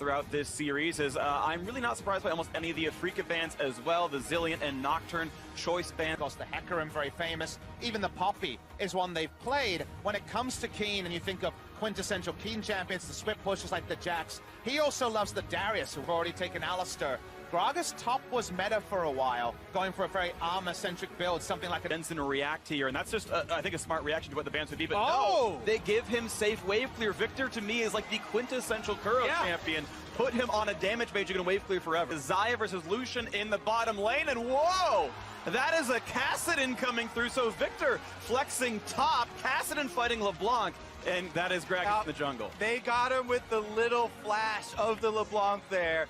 throughout this series, is I'm really not surprised by almost any of the Afrika bans as well. The Zillion and Nocturne choice band. Of course, the Hecarim, very famous. Even the Poppy is one they've played. When it comes to Keen, and you think of quintessential Keen champions, the Swift pushers like the Jax, he also loves the Darius, who've already taken Alistair. Gragas top was meta for a while, going for a very armor-centric build, something like an instant react here, and that's just, I think, a smart reaction to what the bans would be, but no! They give him safe wave clear. Victor, to me, is like the quintessential Kuro champion. Put him on a damage mage, you're gonna wave clear forever. Xayah versus Lucian in the bottom lane, and whoa! That is a Kassadin coming through, so Victor flexing top, Kassadin fighting LeBlanc, and that is Greg in the jungle. They got him with the little flash of the LeBlanc there.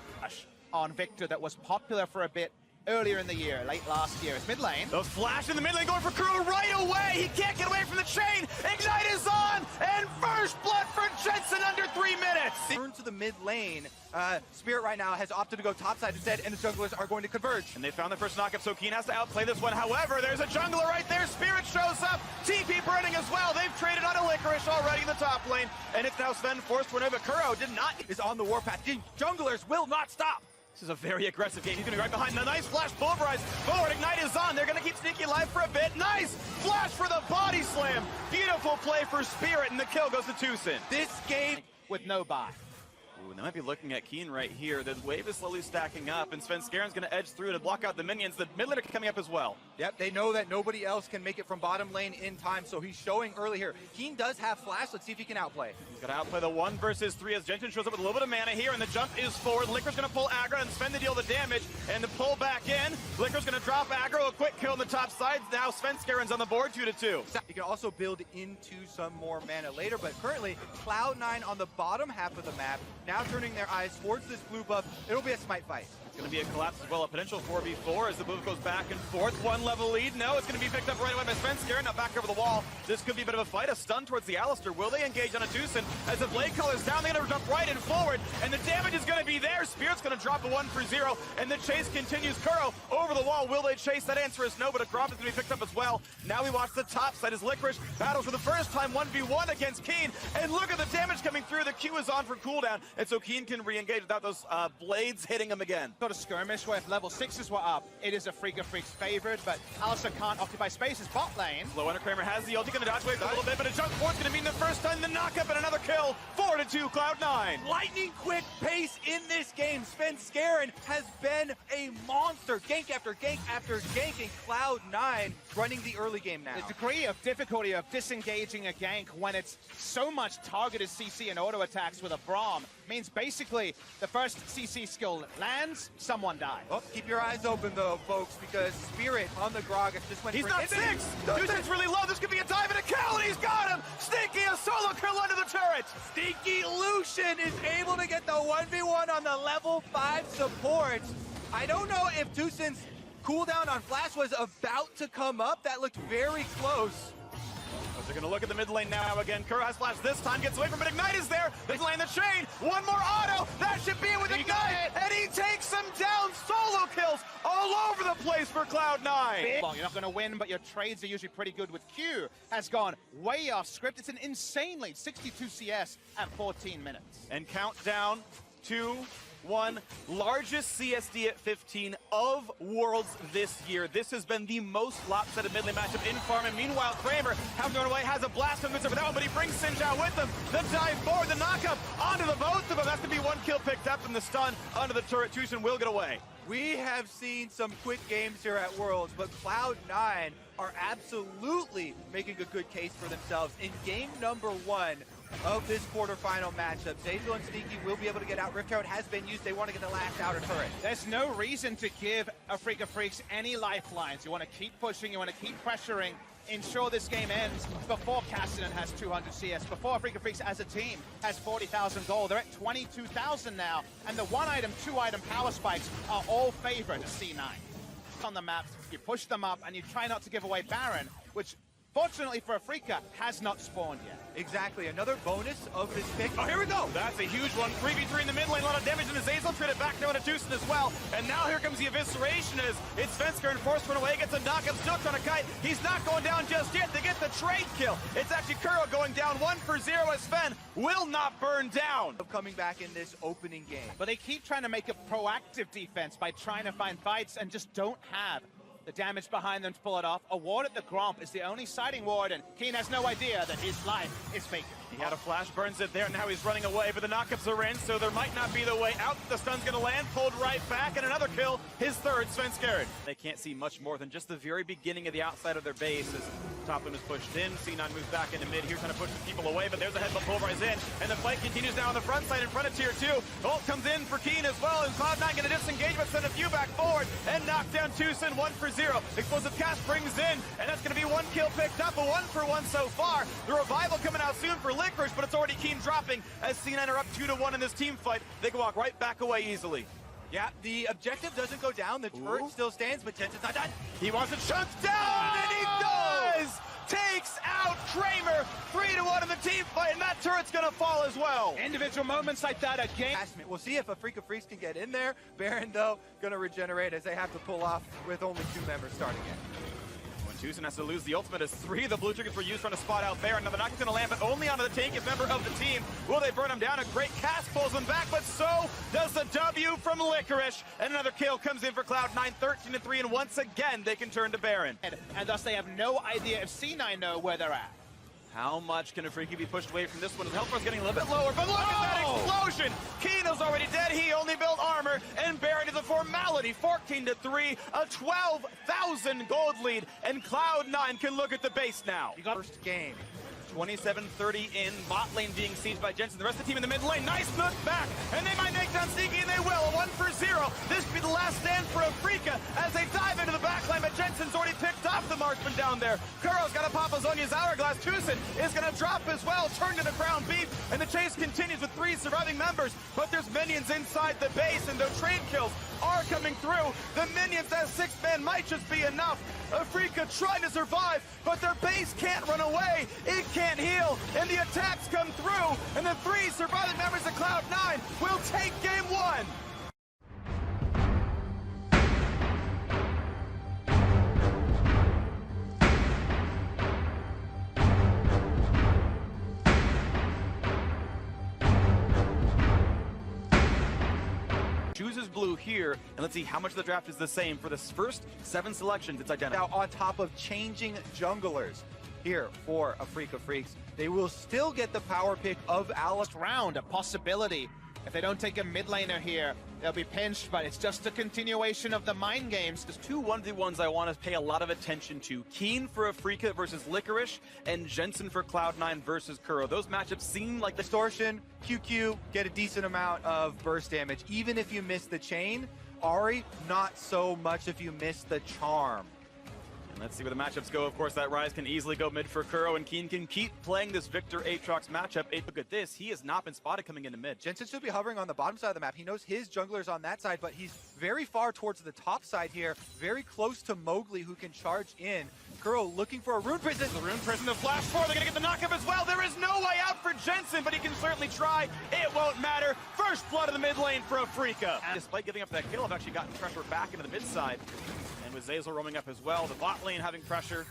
On Victor that was popular for a bit earlier in the year, late last year. It's mid lane. The flash in the mid lane going for Kuro right away. He can't get away from the chain. Ignite is on, and first blood for Jensen under 3 minutes. Turn to the mid lane. Spirit right now has opted to go topside instead, and the junglers are going to converge. And they found the first knockup, so Keen has to outplay this one. However, there's a jungler right there. Spirit shows up. TP burning as well. They've traded on a Licorice already in the top lane, and it's now Sven forced to but Kuro did not. Is on the warpath. The junglers will not stop. This is a very aggressive game. He's going to be right behind. The nice flash, pulverize forward. Ignite is on. They're going to keep Sneaky alive for a bit. Nice flash for the body slam. Beautiful play for Spirit, and the kill goes to Tucson. This game with no buy. Ooh, they might be looking at Keen right here. The wave is slowly stacking up, and Svenskaren's going to edge through to block out the minions. The mid lane are coming up as well. Yep, they know that nobody else can make it from bottom lane in time, so he's showing early here. Keen does have flash. Let's see if he can outplay. He's going to outplay the 1 versus 3 as Jensen shows up with a little bit of mana here, and the jump is forward. Liquor's going to pull aggro and Sven to deal the damage, and the pull back in. Liquor's going to drop aggro, a quick kill on the top side. Now Svenskaren's on the board, 2-2. You can also build into some more mana later, but currently Cloud9 on the bottom half of the map, now turning their eyes towards this blue buff. It'll be a smite fight. It's going to be a collapse as well, a potential 4v4 as the move goes back and forth. 1 level lead. No, it's going to be picked up right away by Svenskaren. Now back over the wall. This could be a bit of a fight. A stun towards the Alistair. Will they engage on a Tucson? As the blade color's down, they're going to jump right and forward, and the damage is going to be there. Spirit's going to drop a 1 for 0, and the chase continues. Kuro over the wall. Will they chase? That answer is no, but a Gromp is going to be picked up as well. Now we watch the top side as Licorice battles for the first time 1v1 against Keen, and look at the damage coming through. The Q is on for cooldown, and so Keen can re-engage without those blades hitting him again. Got a skirmish where if level 6s were up, it is a Afrika favorite, but Alistair can't occupy spaces. Bot lane. Low Ender Kramer has the ulti, going to dodge away for a little bit, but a jump forward's going to mean the first time the knockup and another kill. 4-2, Cloud9. Lightning quick pace in this game. Svenskaren has been a monster. Gank after gank after gank, and Cloud9 running the early game now. The degree of difficulty of disengaging a gank when it's so much targeted CC and auto attacks with a Braum means basically the first CC skill lands, someone dies. Oh, keep your eyes open though, folks, because Spirit on the Gragas just went He's for not 6! Tucson's really low. This could be a dive and a kill, and he's got him! Stinky, a solo kill under the turret! Stinky Lucian is able to get the 1v1 on the level 5 support. I don't know if Tucson's cooldown on Flash was about to come up. That looked very close. They're going to look at the mid lane now again. Kuro has flash this time, gets away from it. Ignite is there. They lane the chain. 1 more auto. That should be it with Ignite. And he takes them down. Solo kills all over the place for Cloud9. You're not going to win, but your trades are usually pretty good with Q. Has gone way off script. It's an insane lead. 62 CS at 14 minutes. And countdown 2, 1, largest CSD at 15 of Worlds this year. This has been the most lopsided mid lane matchup in Farm, and meanwhile Kramer, having gone away, has a blast on for that one, but he brings Singe out with him. The dive forward, the knockup onto the both of them. That's going to be 1 kill picked up, and the stun onto the turret. Tucson will get away. We have seen some quick games here at Worlds, but Cloud9 are absolutely making a good case for themselves. In game number 1 of this quarterfinal matchup, Zayto and Sneaky will be able to get out. Rift Herald has been used. They want to get the last outer turret. There's no reason to give Afrika any lifelines. You want to keep pushing, you want to keep pressuring, ensure this game ends before Kassadin has 200 CS, before Afrika as a team has 40,000 gold. They're at 22,000 now, and the 1 item, 2 item power spikes are all favored to C9. On the maps, you push them up and you try not to give away Baron, which fortunately for Afrika has not spawned yet. Exactly, another bonus of this pick. Oh, here we go. That's a huge one. 3v3 in the mid lane, a lot of damage in the Zazel. Trade it back down to Tucson as well. And now here comes the evisceration as it's Svensker and forced run away. Gets a knockup, still trying to kite. He's not going down just yet. They get the trade kill. It's actually Kuro going down 1 for 0 as Sven will not burn down. Coming back in this opening game. But they keep trying to make a proactive defense by trying to find fights and just don't have the damage behind them to pull it off. A ward at the Gromp is the only siding ward, and Keen has no idea that his life is vacant. He had a flash, burns it there, now he's running away, but the knockups are in, so there might not be the way out. The stun's gonna land, pulled right back, and another kill, his third, Svenskeren. They can't see much more than just the very beginning of the outside of their base as top lane is pushed in. C9 moves back into mid here, trying to push the people away, but there's a headbutt, pulverize in, and the fight continues now on the front side in front of tier 2. Ult comes in for Keen as well, and Cloud9 gonna disengage, but send a few back forward, and knock down Tucson 1 for 0. Explosive cast brings in, and that's gonna be 1 kill picked up, a 1 for 1 so far. The revival coming out soon for Licorice, but it's already Keen dropping as C9 are up 2-1 in this team fight. They can walk right back away easily. Yeah, the objective doesn't go down. The turret still stands, but Jensen's not done. He wants to chunk down, and he does! Takes out Kramer, 3-1 in the team fight, and that turret's gonna fall as well. Individual moments like that again. We'll see if Afrika Freaks can get in there. Baron, though, gonna regenerate as they have to pull off with only 2 members starting it. Tucson has to lose the ultimate as 3 of the blue triggers were used trying to spot out Baron. Now the knock is going to land, but only onto the tankiest member of the team. Will they burn him down? A great cast pulls him back, but so does the W from Licorice. And another kill comes in for Cloud9, 13-3, and once again they can turn to Baron. And thus they have no idea if C9 know where they're at. How much can Afrika be pushed away from this one? His health bar's getting a little bit lower, but look at that explosion! Keno's already dead, he only built armor, and Baron is a formality, 14-3, a 12,000 gold lead, and Cloud9 can look at the base now. You got first game. 27-30 in, bot lane being sieged by Jensen. The rest of the team in the mid lane, nice look back, and they might make down Sneaky, and they will. A 1 for 0. This could be the last stand for Afrika as they dive into the back line, but Jensen's already picked off the marksman down there. Kuro's got to pop Azonia's hourglass. Tucson is going to drop as well, turned into ground beef, and the chase continues with 3 surviving members, but there's minions inside the base, and the trade kills are coming through. The minions as 6-man might just be enough. Afrika trying to survive, but their base can't run away. It can't heal, and the attacks come through, and the 3 surviving members of Cloud9 will take game 1. Chooses blue here, and let's see how much of the draft is the same. For the first 7 selections, it's identical. Now, on top of changing junglers here for Afrika Freaks, they will still get the power pick of Alex. Round, a possibility. If they don't take a mid laner here, they'll be pinched, but it's just a continuation of the mind games. There's 2 1v1s I want to pay a lot of attention to. Keen for Afrika versus Licorice, and Jensen for Cloud9 versus Kuro. Those matchups seem like the Distortion, QQ, get a decent amount of burst damage, even if you miss the chain. Ahri, not so much if you miss the charm. And let's see where the matchups go. Of course, that Rise can easily go mid for Kuro, and Keen can keep playing this Victor Aatrox matchup. Look at this. He has not been spotted coming into mid. Jensen should be hovering on the bottom side of the map. He knows his jungler's on that side, but he's very far towards the top side here, very close to Mowgli, who can charge in. Kuro looking for a Rune Prison. The Rune Prison, the flash forward. They're going to get the knockup as well. There is no way out for Jensen, but he can certainly try. It won't matter. First blood in the mid lane for Afrika. Despite giving up that kill, I've actually gotten pressure back into the mid side. And with Zazel roaming up as well, the bot lane having pressure,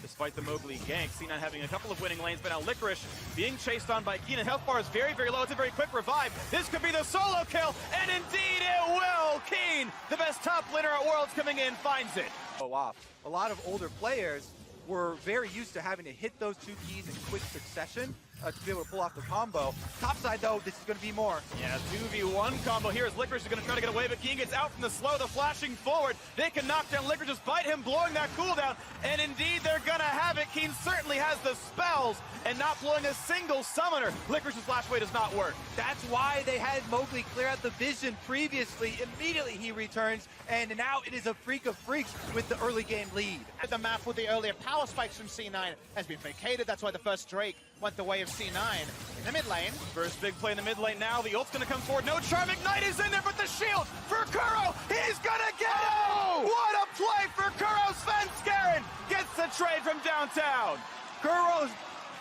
despite the Mowgli gank. C9 having a couple of winning lanes, but now Licorice being chased on by Keen. Health bar is very, very low. It's a very quick revive. This could be the solo kill, and indeed it will. Keen, the best top laner at Worlds coming in, finds it. Go off. A lot of older players were very used to having to hit those 2 keys in quick succession to be able to pull off the combo. Top side, though, this is going to be more. Yeah, 2v1 combo here as Licorice is going to try to get away, but Keen gets out from the slow, the flashing forward. They can knock down Licorice, despite him blowing that cooldown, and indeed they're going to have it. Keen certainly has the spells and not blowing a single summoner. Licorice's flash away does not work. That's why they had Mowgli clear out the vision previously. Immediately he returns, and now it is Afrika Freaks with the early game lead. The map with the earlier power spikes from C9 has been vacated. That's why the first Drake went the way of C9 in the mid lane. First big play in the mid lane now. The ult's going to come forward. No charm. Ignite is in there, but the shield for Kuro. He's going to get it! What a play for Kuro. Svenskeren gets the trade from downtown. Kuro's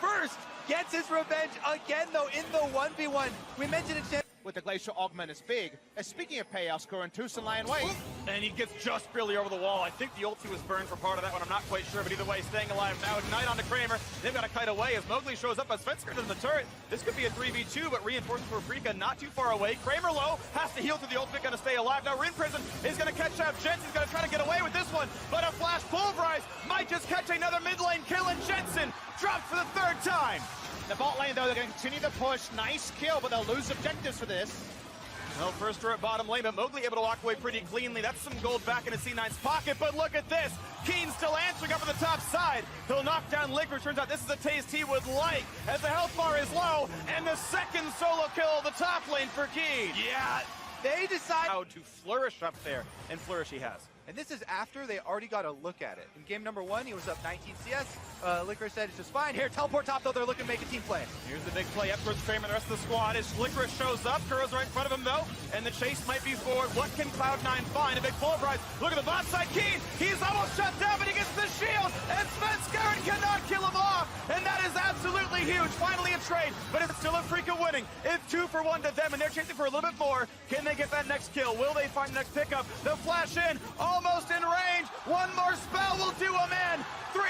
first gets his revenge again, though, in the 1v1. We mentioned it, with the Glacial Augment is big. And speaking of payoff score, and Tucson lying wait. And he gets just barely over the wall. I think the ulti was burned for part of that one. I'm not quite sure, but either way, staying alive now. Ignite onto Kramer. They've got to kite away as Mowgli shows up as Svensker in the turret. This could be a 3v2, but reinforcements for Afrika not too far away. Kramer low, has to heal through the ultimate, gonna stay alive. Now Rune Prison is gonna catch out Jensen's gonna try to get away with this one, but a flash pulverize might just catch another mid lane kill, and Jensen dropped for the third time. The bot lane, though, they're going to continue to push. Nice kill, but they'll lose objectives for this. Well, first turret bottom lane, but Mowgli able to walk away pretty cleanly. That's some gold back into C9's pocket, but look at this. Keen still answering up on the top side. He'll knock down Liquor. Turns out this is a taste he would like, as the health bar is low, and the second solo kill of the top lane for Keen. Yeah, they decide How to flourish up there, and flourish he has. And this is after they already got a look at it. In game number 1, he was up 19 CS. Licorice said it's just fine. Here, teleport top, though. They're looking to make a team play. Here's the big play up towards Kramer and the rest of the squad as Licorice shows up. Kuro's right in front of him, though, and the chase might be forward. What can Cloud9 find? A big pulverize. Look at the bot side. Keen, he's almost shut down, but he gets the shield, and Svensker cannot kill him off, and that is absolutely huge. Finally a trade, but it's still Afrika winning. It's 2 for 1 to them, and they're chasing for a little bit more. Can they get that next kill? Will they find the next pickup? They'll flash in, almost in range. One more spell will do him in. 3-1,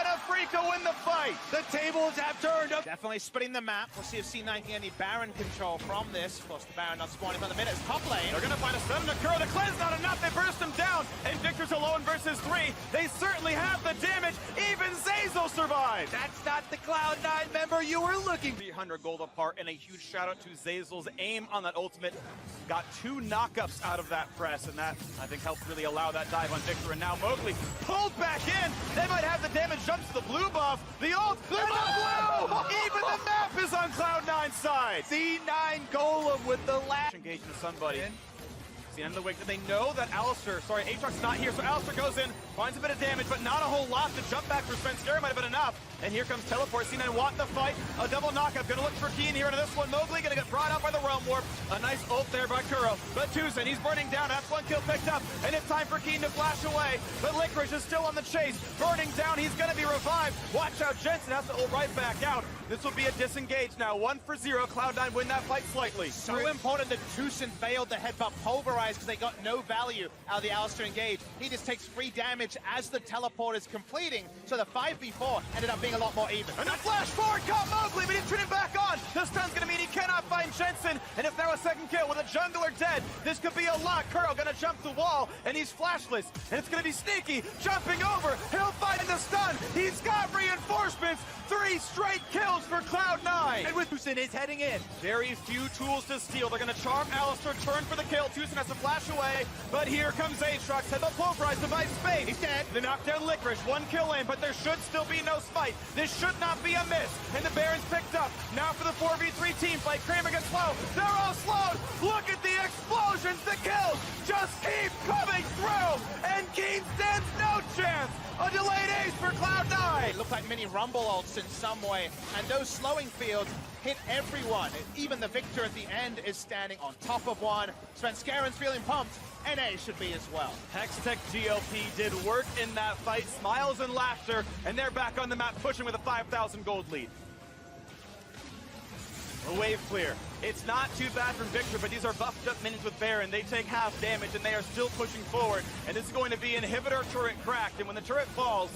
Afrika win the fight. The tables have turned up. Definitely splitting the map. We'll see if C9 can get any Baron control from this. Of course, the Baron not spawning for the minute. It's top lane. They're going to find a stun to Kuro. The cleanse not enough. They burst him down, and Victor's alone versus 3. They certainly have the damage. Even Zazel survives. That's not the Cloud9 member you were looking for. 300 gold apart, and a huge shout out to Zazel's aim on that ultimate. Got 2 knockups out of that press, and that, I think, helped really allow that dive on Victor. And now Mowgli pulled back in. They might have the damage, jumps to the blue buff. The ult, the blue! Even the map is on Cloud9's side. C9 Golem with the last. Engage into somebody. The end of the wig. They know that Aatrox's not here, so Alistair goes in, finds a bit of damage, but not a whole lot. The jump back for Svensker might have been enough. And here comes Teleport. C9 want the fight. A double knockup. Gonna look for Keen here into this one. Mowgli gonna get brought out by the Realm Warp. A nice ult there by Kuro. But Tucson, he's burning down. That's 1 kill picked up. And it's time for Keen to flash away. But Licorice is still on the chase. Burning down. He's gonna be revived. Watch out. Jensen has to ult right back out. This will be a disengage now. 1 for 0. Cloud9 win that fight slightly. So important that Tucson failed the headbutt pulverize because they got no value out of the Alistair engage. He just takes free damage as the teleport is completing. So the 5v4 ended up being a lot more even. And the flash forward caught Mowgli, but he's turning back on. The stun's gonna mean he cannot find Jensen. And if now a second kill with a jungler dead, this could be a lot. Kuro gonna jump the wall, and he's flashless. And it's gonna be sneaky, jumping over. He'll find the stun. He's got reinforcements. 3 straight kills for Cloud9. And with Tucson is heading in. Very few tools to steal. They're gonna charm Alistair, turn for the kill. Tucson has to flash away, but here comes Aatrox. Head up pulverize, device space. He's dead. They knock down Licorice. 1 kill in, but there should still be no smite. This should not be a miss. And the Baron's picked up. Now for the 4v3 team fight. Kramer gets slow. They're all slowed. Look at the explosions. The kills just keep coming through. And Keen stands no chance. A delayed ace for Cloud9. It looked like mini rumble ults in some way. And those slowing fields hit everyone. Even the Victor at the end is standing on top of one. Svenskeren's feeling pumped. NA should be as well. Hextech GLP did work in that fight. Smiles and laughter, and they're back on the map pushing with a 5,000 gold lead. A wave clear. It's not too bad from Victor, but these are buffed up minions with Baron. They take half damage, and they are still pushing forward. And this is going to be inhibitor turret cracked. And when the turret falls,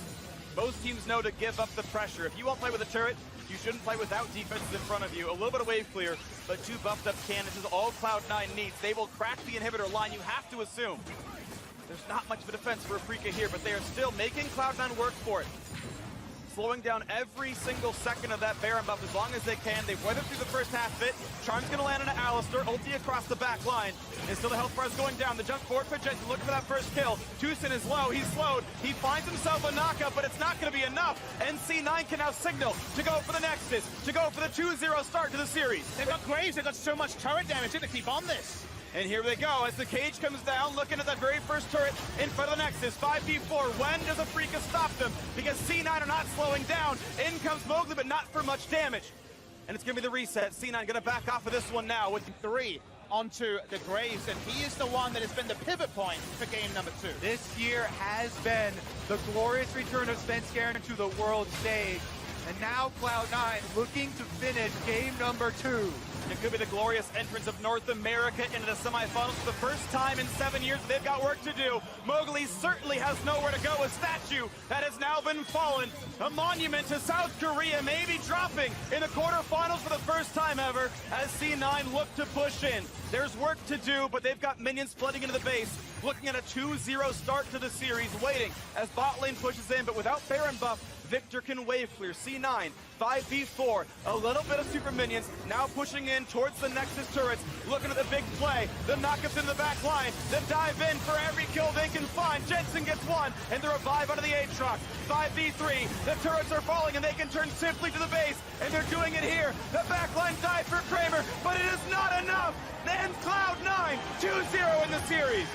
most teams know to give up the pressure. If you won't play with a turret, you shouldn't play without defenses in front of you. A little bit of wave clear, but 2 buffed up cannons is all Cloud9 needs. They will crack the inhibitor line, you have to assume. There's not much of a defense for Afrika here, but they are still making Cloud9 work for it. Slowing down every single second of that Baron buff as long as they can. They've weathered through the first half of it. Charm's gonna land on Alistair, ulti across the back line. And still the health bar is going down. The jump forward for Jensen, looking for that first kill. Tucson is low, he's slowed. He finds himself a knockup, but it's not gonna be enough. And C9 can now signal to go for the Nexus, to go for the 2-0 start to the series. They've got Graves, they've got so much turret damage, they have to keep on this. And here they go as the cage comes down, looking at that very first turret in front of the Nexus. 5v4. When does Afrika stop them? Because C9 are not slowing down. In comes Mowgli, but not for much damage. And it's going to be the reset. C9 going to back off of this one now with 3 onto the Graves, and he is the one that has been the pivot point for game number 2. This year has been the glorious return of Svenskeren to the world stage. And now Cloud9 looking to finish game number 2. It could be the glorious entrance of North America into the semifinals for the first time in 7 years. They've got work to do. Mowgli certainly has nowhere to go. A statue that has now been fallen. A monument to South Korea may be dropping in the quarterfinals for the first time ever as C9 look to push in. There's work to do, but they've got minions flooding into the base. Looking at a 2-0 start to the series, waiting as bot lane pushes in, but without Baron buff, Victor can wave clear. C9, 5v4, a little bit of super minions, now pushing in towards the Nexus turrets, looking at the big play, the knockups in the back line, the dive in for every kill they can find. Jensen gets one, and the revive out of the Aatrox. 5v3, the turrets are falling, and they can turn simply to the base, and they're doing it here. The backline dive for Kramer, but it is not enough. Then Cloud9, 2-0 in the series.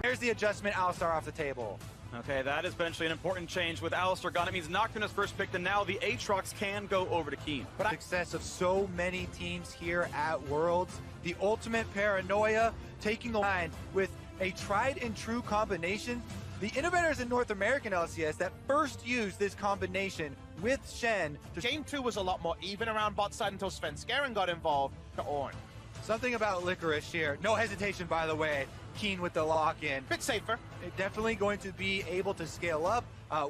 There's the adjustment, Alistar off the table. Okay, that is potentially an important change with Alistar gone. It means Nocturne is first picked, and now the Aatrox can go over to Keen. But success of so many teams here at Worlds, the ultimate paranoia taking the line with a tried and true combination. The innovators in North American LCS that first used this combination with Shen. Game 2 was a lot more even around bot side until Svenskeren got involved to Ornn. Something about Licorice here. No hesitation, by the way. Keen with the lock-in. Bit safer. Definitely going to be able to scale up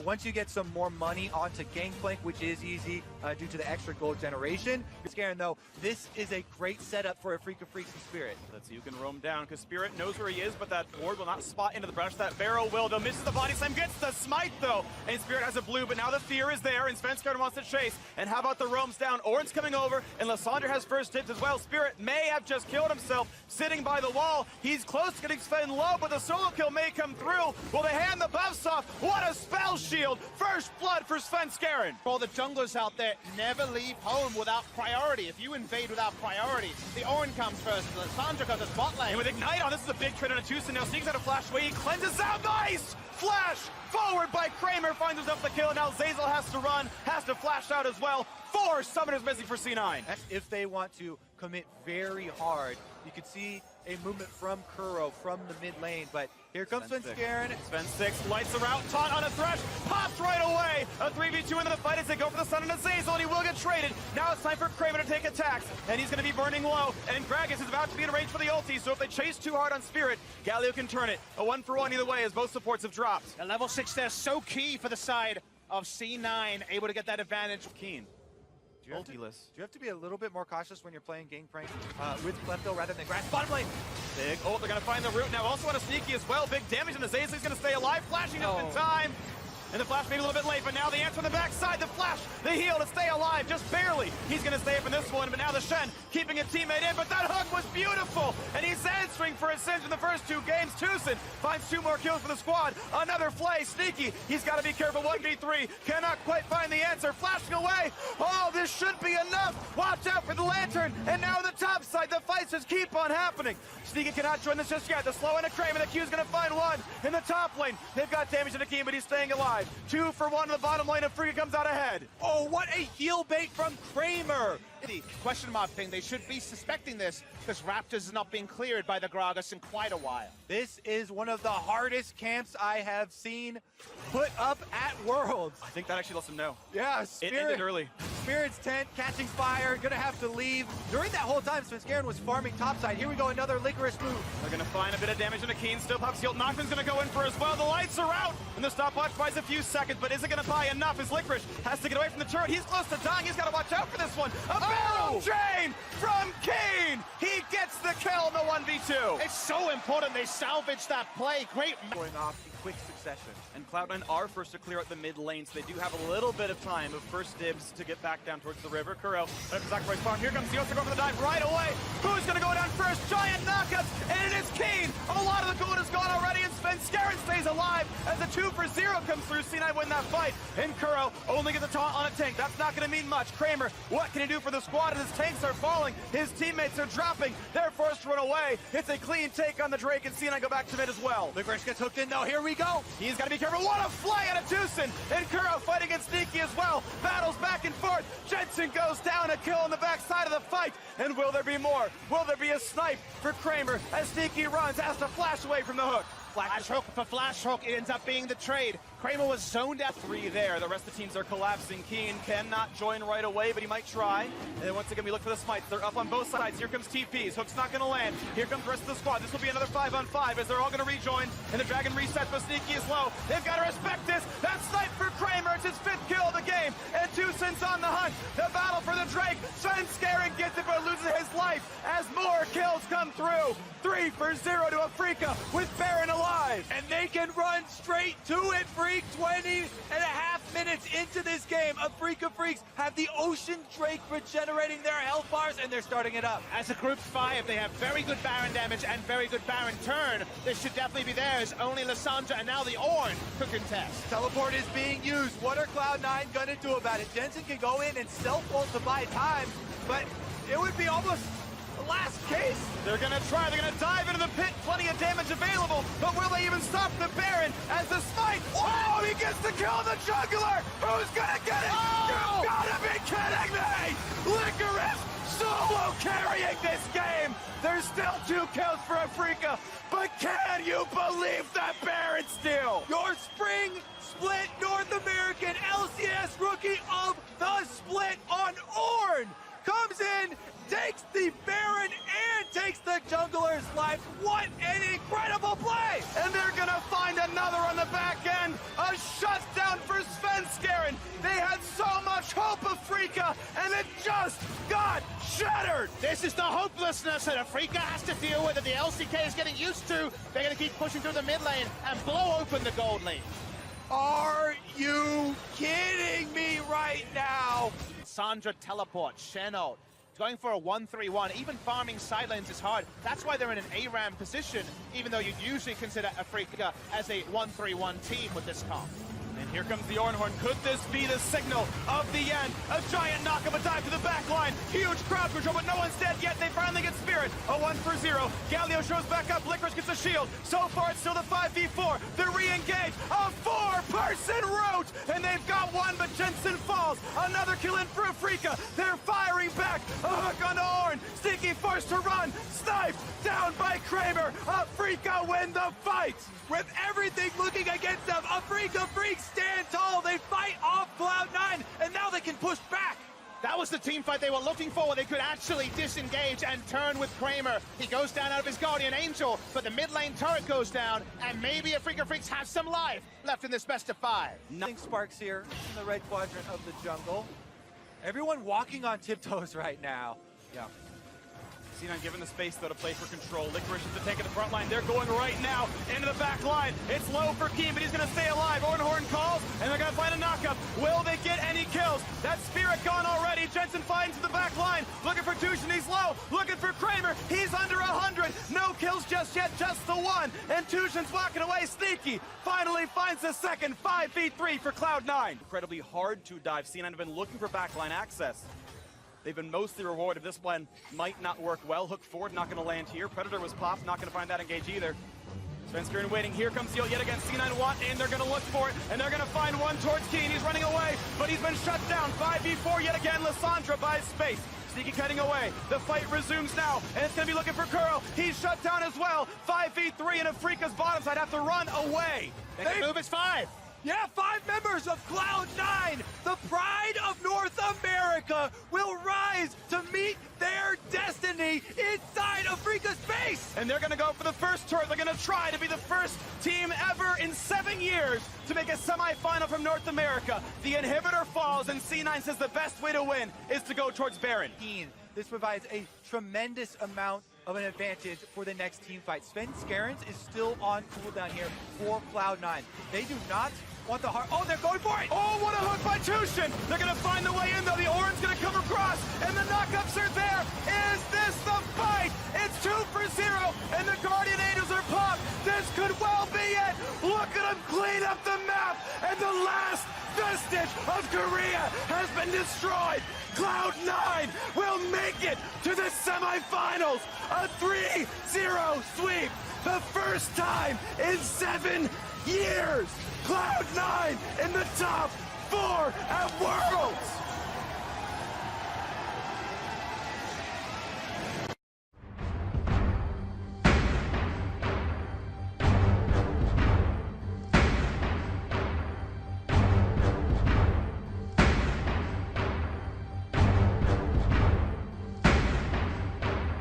once you get some more money onto Gangplank, which is easy due to the extra gold generation. Scaring though, this is a great setup for a Freak of Freaks and Spirit. Let's see who can roam down, because Spirit knows where he is, but that ward will not spot into the brush. That Barrow will, though, misses the body slam, gets the smite, though, and Spirit has a blue, but now the fear is there, and Svenskeren wants to chase. And how about the roams down? Ornn's coming over, and Lysandre has first hits as well. Spirit may have just killed himself, sitting by the wall. He's close to getting Sven low, but the solo kill may come through. Will they hand the buffs off? What a spell shield! First blood for Svenskeren. For all the junglers out there, never leave home without priority. If you invade without priority, the Ornn comes first, Lysandre goes to bot lane. And with Ignite on, this is a big trade on a Tucson. Now sneaks out a flash away, he cleanses out, nice! Flash forward by Kramer, finds himself the kill, and now Zeyzal has to run, has to flash out as well. 4 summoners missing for C9. If they want to commit very hard, you could see a movement from Kuro from the mid lane, but here comes Svenskeren. Sven 6 lights the route, taunt on a Thresh, pops right away. A 3v2 into the fight as they go for the Sun and a Zeyzal, and he will get traded. Now it's time for Kramer to take attacks, and he's going to be burning low, and Gragas is about to be in range for the ulti, so if they chase too hard on Spirit, Galio can turn it. A 1-for-1 either way as both supports have dropped. The level 6 there, so key for the side of C9, able to get that advantage. Keen. Do you Ultiless. have to be a little bit more cautious when you're playing Gangplank with Klepto rather than Grass? Bottom lane! Big ult, they're going to find the root now. Also on a sneaky as well. Big damage, and the Zeyzal is going to stay alive. Flashing up in time. And the flash maybe a little bit late, but now the answer on the backside. The flash, the heal to stay alive, just barely. He's going to stay up in this one, but now the Shen keeping a teammate in, but that hook was beautiful. And he's answering for his sins in the first 2 games. Tucson finds 2 more kills for the squad. Another play, sneaky. He's got to be careful, 1v3. Cannot quite find the answer. Flashing away. Oh, this should be enough. Watch out for the lantern. And now on the top side, the fights just keep on happening. Sneaky cannot join this just yet. The slow into Kramer, the Q's going to find one in the top lane. They've got damage to the King, but he's staying alive. 2-for-1 in the bottom lane, and Frigga comes out ahead. Oh, what a heal bait from Kramer! The question mark thing, they should be suspecting this because Raptors is not being cleared by the Gragas in quite a while. This is one of the hardest camps I have seen put up at Worlds. I think that actually lets him know. Yeah, It ended early. Spirit's tent, catching fire, gonna have to leave. During that whole time, Svenskeren was farming topside. Here we go, another Licorice move. They're going to find a bit of damage into Keen. Still pops heal. Nocturne's going to go in for as well. The lights are out, and the stopwatch buys a few seconds, but is it going to buy enough as Licorice has to get away from the turret? He's close to dying. He's got to watch out for this one. A barrel chain from Keen. He gets the kill in the 1v2. It's so important they salvage that play. Great. Going off in quick succession. And Cloud9 are first to clear out the mid lane, so they do have a little bit of time of first dibs to get back down towards the river. Kuro, sacrifice farm. Here comes Yosa going for the dive right away. Who's going to go down first? Giant knockouts, and it is Keen. A lot of the gold is gone already, and Sven Scarron stays alive as a 2-for-0 comes through. C9 win that fight. And Kuro only gets a taunt on a tank. That's not going to mean much. Kramer, what can he do for the squad as his tanks are falling? His teammates are dropping. They're forced to run away. It's a clean take on the Drake, and C9 go back to mid as well. Licorice gets hooked in though. Here we go. He's got to be careful. What a fly out of Tucson. And Kuro fighting against Sneaky as well. Battles back and forth. Jensen goes down, a kill on the backside of the fight. And will there be more? Will there be a snipe for Kramer as Sneaky runs, has to flash away from the hook? Flash hook for flash hook, it ends up being the trade. Kramer was zoned at 3 there. The rest of the teams are collapsing. Keen cannot join right away, but he might try. And then once again, we look for the smites. They're up on both sides. Here comes TPs. Hook's not going to land. Here comes the rest of the squad. This will be another 5-on-5 as they're all going to rejoin. And the Dragon resets, but Sneaky is low. They've got to respect this. That snipe for Kramer. It's his 5th kill of the game. And Tucson's on the hunt. The battle for the Drake. Sven Scarron gets it, but loses his life as more kills come through. 3-for-0 to Afrika with Baron alive. And they can run straight to it, Freak. 20.5 minutes into this game, Afrika Freaks have the Ocean Drake regenerating their health bars, and they're starting it up. As a group 5, they have very good Baron damage and very good Baron turn. This should definitely be theirs. Only Lissandra and now the Ornn to contest. Teleport is being used. What are Cloud9 gonna do about it? Jensen can go in and self-ult to buy time, but it would be almost the last case. They're gonna try, they're gonna dive into the pit, plenty of damage available, but will they even stop the Baron as the smite? Oh, he gets the kill on the juggler! Who's gonna get it? Oh! You gotta be kidding me! Licorice solo carrying this game! There's still 2 kills for Afrika, but can you believe that Baron steal? Your spring split North American LCS rookie of the split on Ornn comes in, takes the Baron and takes the jungler's life. What an incredible play! And they're gonna find another on the back end. A shutdown for Sven Scarron. They had so much hope, Afrika, and it just got shattered. This is the hopelessness that Afrika has to deal with, that the LCK is getting used to. They're going to keep pushing through the mid lane and blow open the gold lane. Are you kidding me right now? Sandra teleport, Shenol. Going for a 1-3-1, even farming side lanes is hard. That's why they're in an ARAM position, even though you'd usually consider Afrika as a 1-3-1 team with this comp. And here comes the Ornhorn. Could this be the signal of the end? A giant knock-up, a dive to the back line. Huge crowd control, but no one's dead yet. They finally get Spirit. A 1-for-0. Galio shows back up. Licorice gets a shield. So far, it's still the 5v4. They're re-engaged. A 4-person route. And they've got one, but Jensen falls. Another kill in for Afrika. They're firing back. A hook on Ornn. Sneaky forced to run. Sniped. Down by Kramer. Afrika win the fight. With everything looking against them, Afrika Freaks stand tall. They fight off Cloud9, and now they can push back. That was the team fight they were looking for, where they could actually disengage and turn with Kramer. He goes down out of his Guardian Angel, but the mid lane turret goes down, and maybe Afrika Freaks have some life left in this best of 5. Nothing sparks here in the red quadrant of the jungle. Everyone walking on tiptoes right now. Yeah. C9 given the space, though, to play for control. Licorice is the tank at the front line. They're going right now into the back line. It's low for Keen, but he's going to stay alive. Ornhorn calls, and they're going to find a knockup. Will they get any kills? That Spirit gone already. Jensen finds the back line. Looking for Tushin, he's low. Looking for Kramer, he's under 100. No kills just yet, just the one. And Tushin's walking away. Sneaky finally finds the second 5v3 for Cloud9. Incredibly hard to dive. C9 have been looking for backline access. They've been mostly rewarded. This one might not work well. Hook forward, not going to land here. Predator was popped, not going to find that engage either. Sven Scarron waiting. Here comes Seal yet again. C9 want in. They're going to look for it, and they're going to find one towards Keen. He's running away, but he's been shut down. 5v4 yet again. Lissandra buys space. Sneaky cutting away. The fight resumes now, and it's going to be looking for Kuro. He's shut down as well. 5v3, and Afrika's bottom side have to run away. They move as 5. Yeah, 5 members of Cloud9, the pride of North America, will rise to meet their destiny inside Afrika's base. And they're going to go for the first turret. They're going to try to be the first team ever in 7 years to make a semifinal from North America. The inhibitor falls, and C9 says the best way to win is to go towards Baron. This provides a tremendous amount of an advantage for the next team fight. Sven Scarron is still on cooldown here for Cloud9. They do not want the heart. Oh, they're going for it! Oh, what a hook by Tushin! They're going to find the way in, though. The Ornn's going to come across, and the knockups are there. Is this the fight? It's 2-for-0, and the Guardian Angels are popped. This could well be it. heritage of Korea has been destroyed. Cloud9 will make it to the semifinals. A 3-0 sweep. The first time in 7 years. Cloud9 in the top 4 at Worlds.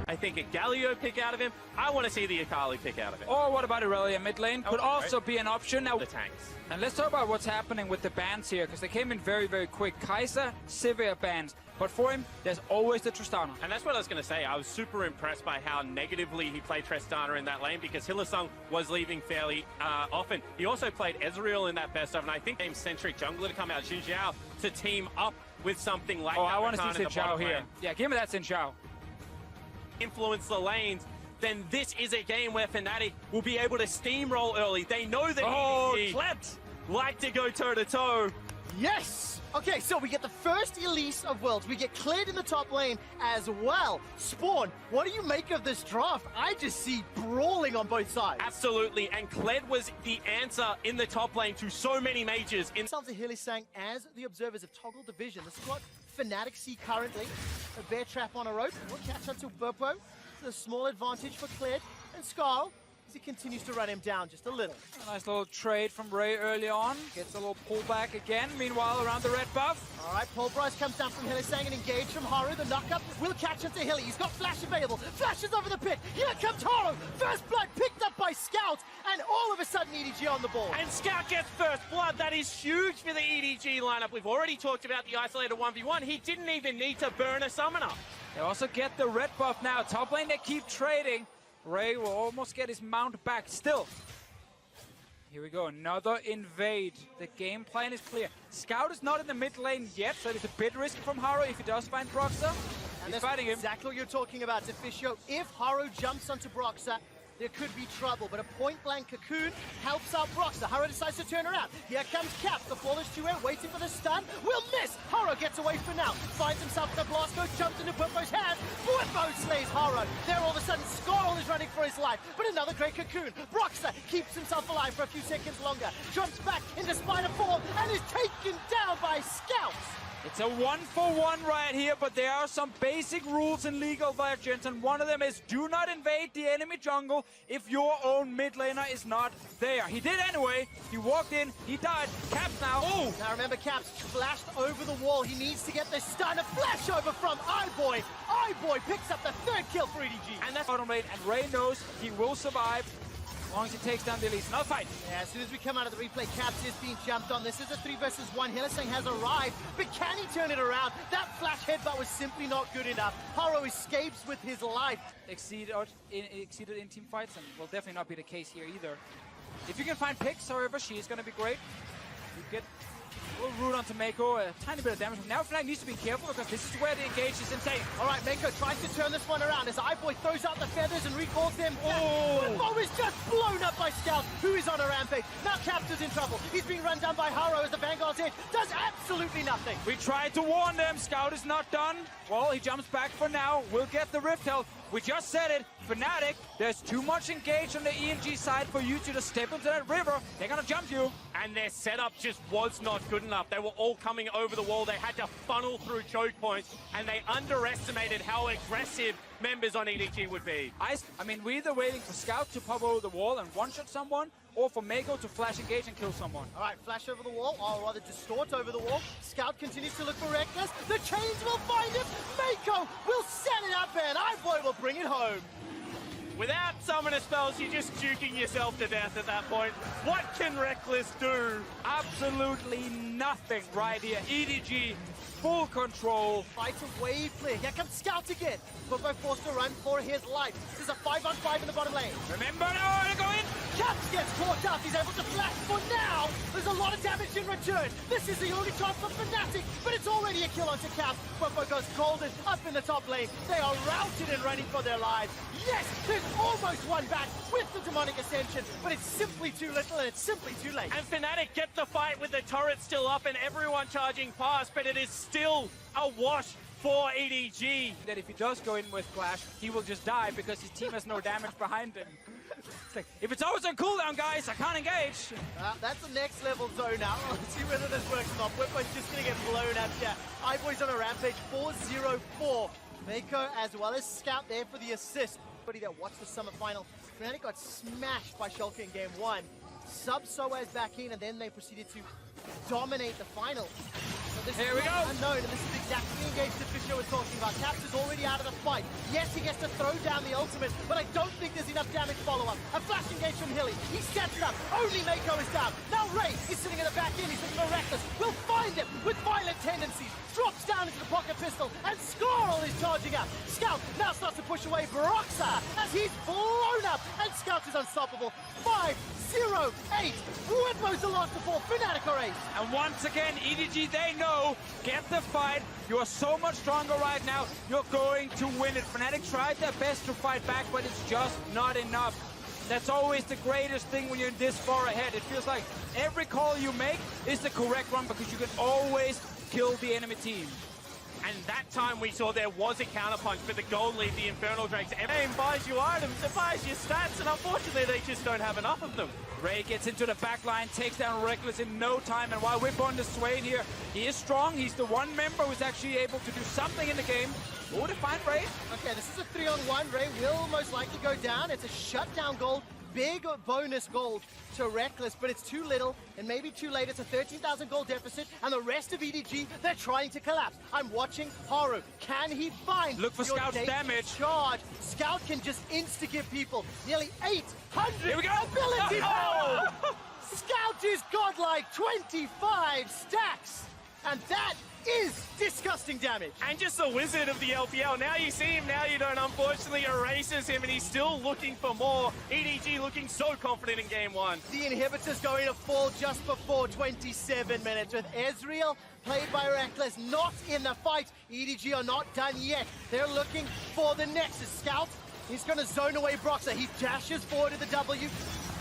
I think a Galio pick out of him. I want to see the Akali pick out of him. Or what about Irelia mid lane? Could also be an option. Now, The tanks. and let's talk about what's happening with the bans here, because they came in very, very quick. Kai'Sa, Sivir bans. But for him, there's always the Tristana. And that's what I was going to say. I was super impressed by how negatively he played Tristana in that lane, because Hylissang was leaving fairly often. He also played Ezreal in that best of, and I think game-centric jungler to come out, Xin Zhao, to team up with something like Oh, that. I want to see Rakan in Xin the Zhao bottom here. lane. Yeah, give me that Xin Zhao. Influence the lanes, then this is a game where Fnatic will be able to steamroll early. They know that EDG like to go toe-to-toe. Yes! Okay, so we get the first Elise of Worlds. We get cleared in the top lane as well. Spawn, what do you make of this draft? I just see brawling on both sides. Absolutely, and Kled was the answer in the top lane to so many majors. Themselves a Hylissang as the observers have toggled the vision. This is what Fnatic see currently. A bear trap on a rope. We'll catch onto Burpo. It's a small advantage for Kled and Skarl as he continues to run him down just a little. A nice little trade from Ray early on. Gets a little pullback again. Meanwhile, around the red buff. All right, Paul Bryce comes down from Hylissang and engaged from Haru. The knock-up will catch onto Hilly. He's got flash available. Flashes over the pit. Here comes Haru. First blood picked up by Scout. And all of a sudden, EDG on the ball. And Scout gets first blood. That is huge for the EDG lineup. We've already talked about the isolated 1v1. He didn't even need to burn a summoner. They also get the red buff now. Top lane, they keep trading. Ray will almost get his mount back still. Here we go, another invade. The game plan is clear. Scout is not in the mid lane yet, so it's a bit risky from Haru if he does find Broxah. And He's that's fighting him. exactly what you're talking about, Deficio. If Haru jumps onto Broxah, there could be trouble, but a point-blank cocoon helps out Broxah. Haru decides to turn around. Here comes Cap. The fall is too air, waiting for the stun. Will miss. Haru gets away for now. Finds himself in the blast code, jumps into Bwippo's hand. Bwippo slays Haru. There all of a sudden, Skarl is running for his life, but another great cocoon. Broxah keeps himself alive for a few seconds longer. Jumps back into spider form and is taken down by Scouts. It's a 1-for-1 right here, but there are some basic rules in League of Legends, and one of them is do not invade the enemy jungle if your own mid laner is not there. He did anyway. He walked in, he died. Caps now. Oh! Now remember, Caps flashed over the wall. He needs to get this stun. A flash over from iBoy. iBoy picks up the third kill for EDG. And that's bottom lane, and Ray knows he will survive as long as he takes down the Elise. Another fight. Yeah, as soon as we come out of the replay, Caps is being jumped on. This is a 3 versus 1. Hylissang has arrived, but can he turn it around? That flash headbutt was simply not good enough. Haru escapes with his life. Exceeded in team fights, and will definitely not be the case here either. If you can find picks, however, she is going to be great. You get a little root onto Mako, a tiny bit of damage. Now Fnatic needs to be careful because this is where the engage is insane. All right, Mako tries to turn this one around as iBoy throws out the feathers and recalls them. Oh! Bo is just blown up by Scout, who is on a rampage. Now Caps is in trouble. He's being run down by Haru as the Vanguard's edge does absolutely nothing. We tried to warn them. Scout is not done. Well, he jumps back for now. We'll get the Rift Health. We just said it. Fnatic, there's too much engaged on the ENG side for you to just step into that river. They're going to jump you. And their setup just was not good enough. They were all coming over the wall. They had to funnel through choke points, and they underestimated how aggressive members on EDG would be. I mean, we're either waiting for Scout to pop over the wall and one-shot someone, or for Mako to flash engage and kill someone. All right, flash over the wall, or rather distort over the wall. Scout continues to look for Reckless. The chains will find him. Mako will set it up, and iBoy will bring it home. Without summoner spells, you're just juking yourself to death at that point. What can Reckless do? Absolutely nothing right here. EDG, full control. Fights a wave clear. Here comes Scout again. Bwippo forced to run for his life. This is a 5-on-5 in the bottom lane. Remember now, to go in. Caps gets caught up. He's able to flash for now. The delivers a lot of damage in return. This is the only chance for Fnatic, but it's already a kill onto Cap. Buffer goes golden up in the top lane. They are routed and running for their lives. Yes, there's almost one back with the Demonic Ascension, but it's simply too little and it's simply too late. And Fnatic get the fight with the turret still up and everyone charging past, but it is still a wash for EDG. That if he does go in with Flash, he will just die because his team has no damage behind him. It's like, if it's always on cooldown, guys, I can't engage. That's the next level zone now. Let's see whether this works or not. Whippo's just going to get blown up here. iBoy's on a rampage, 4-0-4. Mako as well as Scout there for the assist. Everybody that watched the summer final, Fnatic got smashed by Schalke in game 1. Sub Soaz back in, and then they proceeded to dominate the final. So this Here is we go. Unknown, and this is exactly the engage that Fisher was talking about. Caps is already out of the fight. Yes, he gets to throw down the ultimate, but I don't think there's enough damage follow-up. A flash engage from Hilly. He sets it up. Only Mako is down. Now Ray is sitting in the back end. He's looking for Reckless. Will find him with violent tendencies. Drops down into the pocket pistol, and Squirrel is charging up. Scout now starts to push away Broxa as he's blown up, and Scout is unstoppable. 5-0-8. Whippo's the last of 4. Fnatic are ace. And once again, EDG, they know, get the fight. You are so much stronger right now. You're going to win it. Fnatic tried their best to fight back, but it's just not enough. That's always the greatest thing when you're this far ahead. It feels like every call you make is the correct one because you can always kill the enemy team. And that time we saw there was a counterpunch, but the gold lead, the Infernal Drakes, everything buys you items, it buys you stats, and unfortunately they just don't have enough of them. Ray gets into the back line, takes down Reckless in no time, and while Whippo on the Swain here, he is strong. He's the one member who's actually able to do something in the game. Oh, to find Ray. Okay, this is a 3-on-1. Ray will most likely go down. It's a shutdown gold. Big bonus gold to Reckless, but it's too little and maybe too late. It's a 13,000 gold deficit, and the rest of EDG, they're trying to collapse. I'm watching Haru. Can he find Look for your Scout's date damage. Charge. Scout can just insta-give people nearly 800 Here we go. ability. Oh! Scout is godlike, 25 stacks, and that is disgusting damage. And just the wizard of the LPL. Now you see him, now you don't. Unfortunately, erases him, and he's still looking for more. EDG looking so confident in game 1. The inhibitor's going to fall just before 27 minutes with Ezreal, played by Reckless, not in the fight. EDG are not done yet. They're looking for the Nexus. Scout, he's going to zone away Broxa. He dashes forward to the W,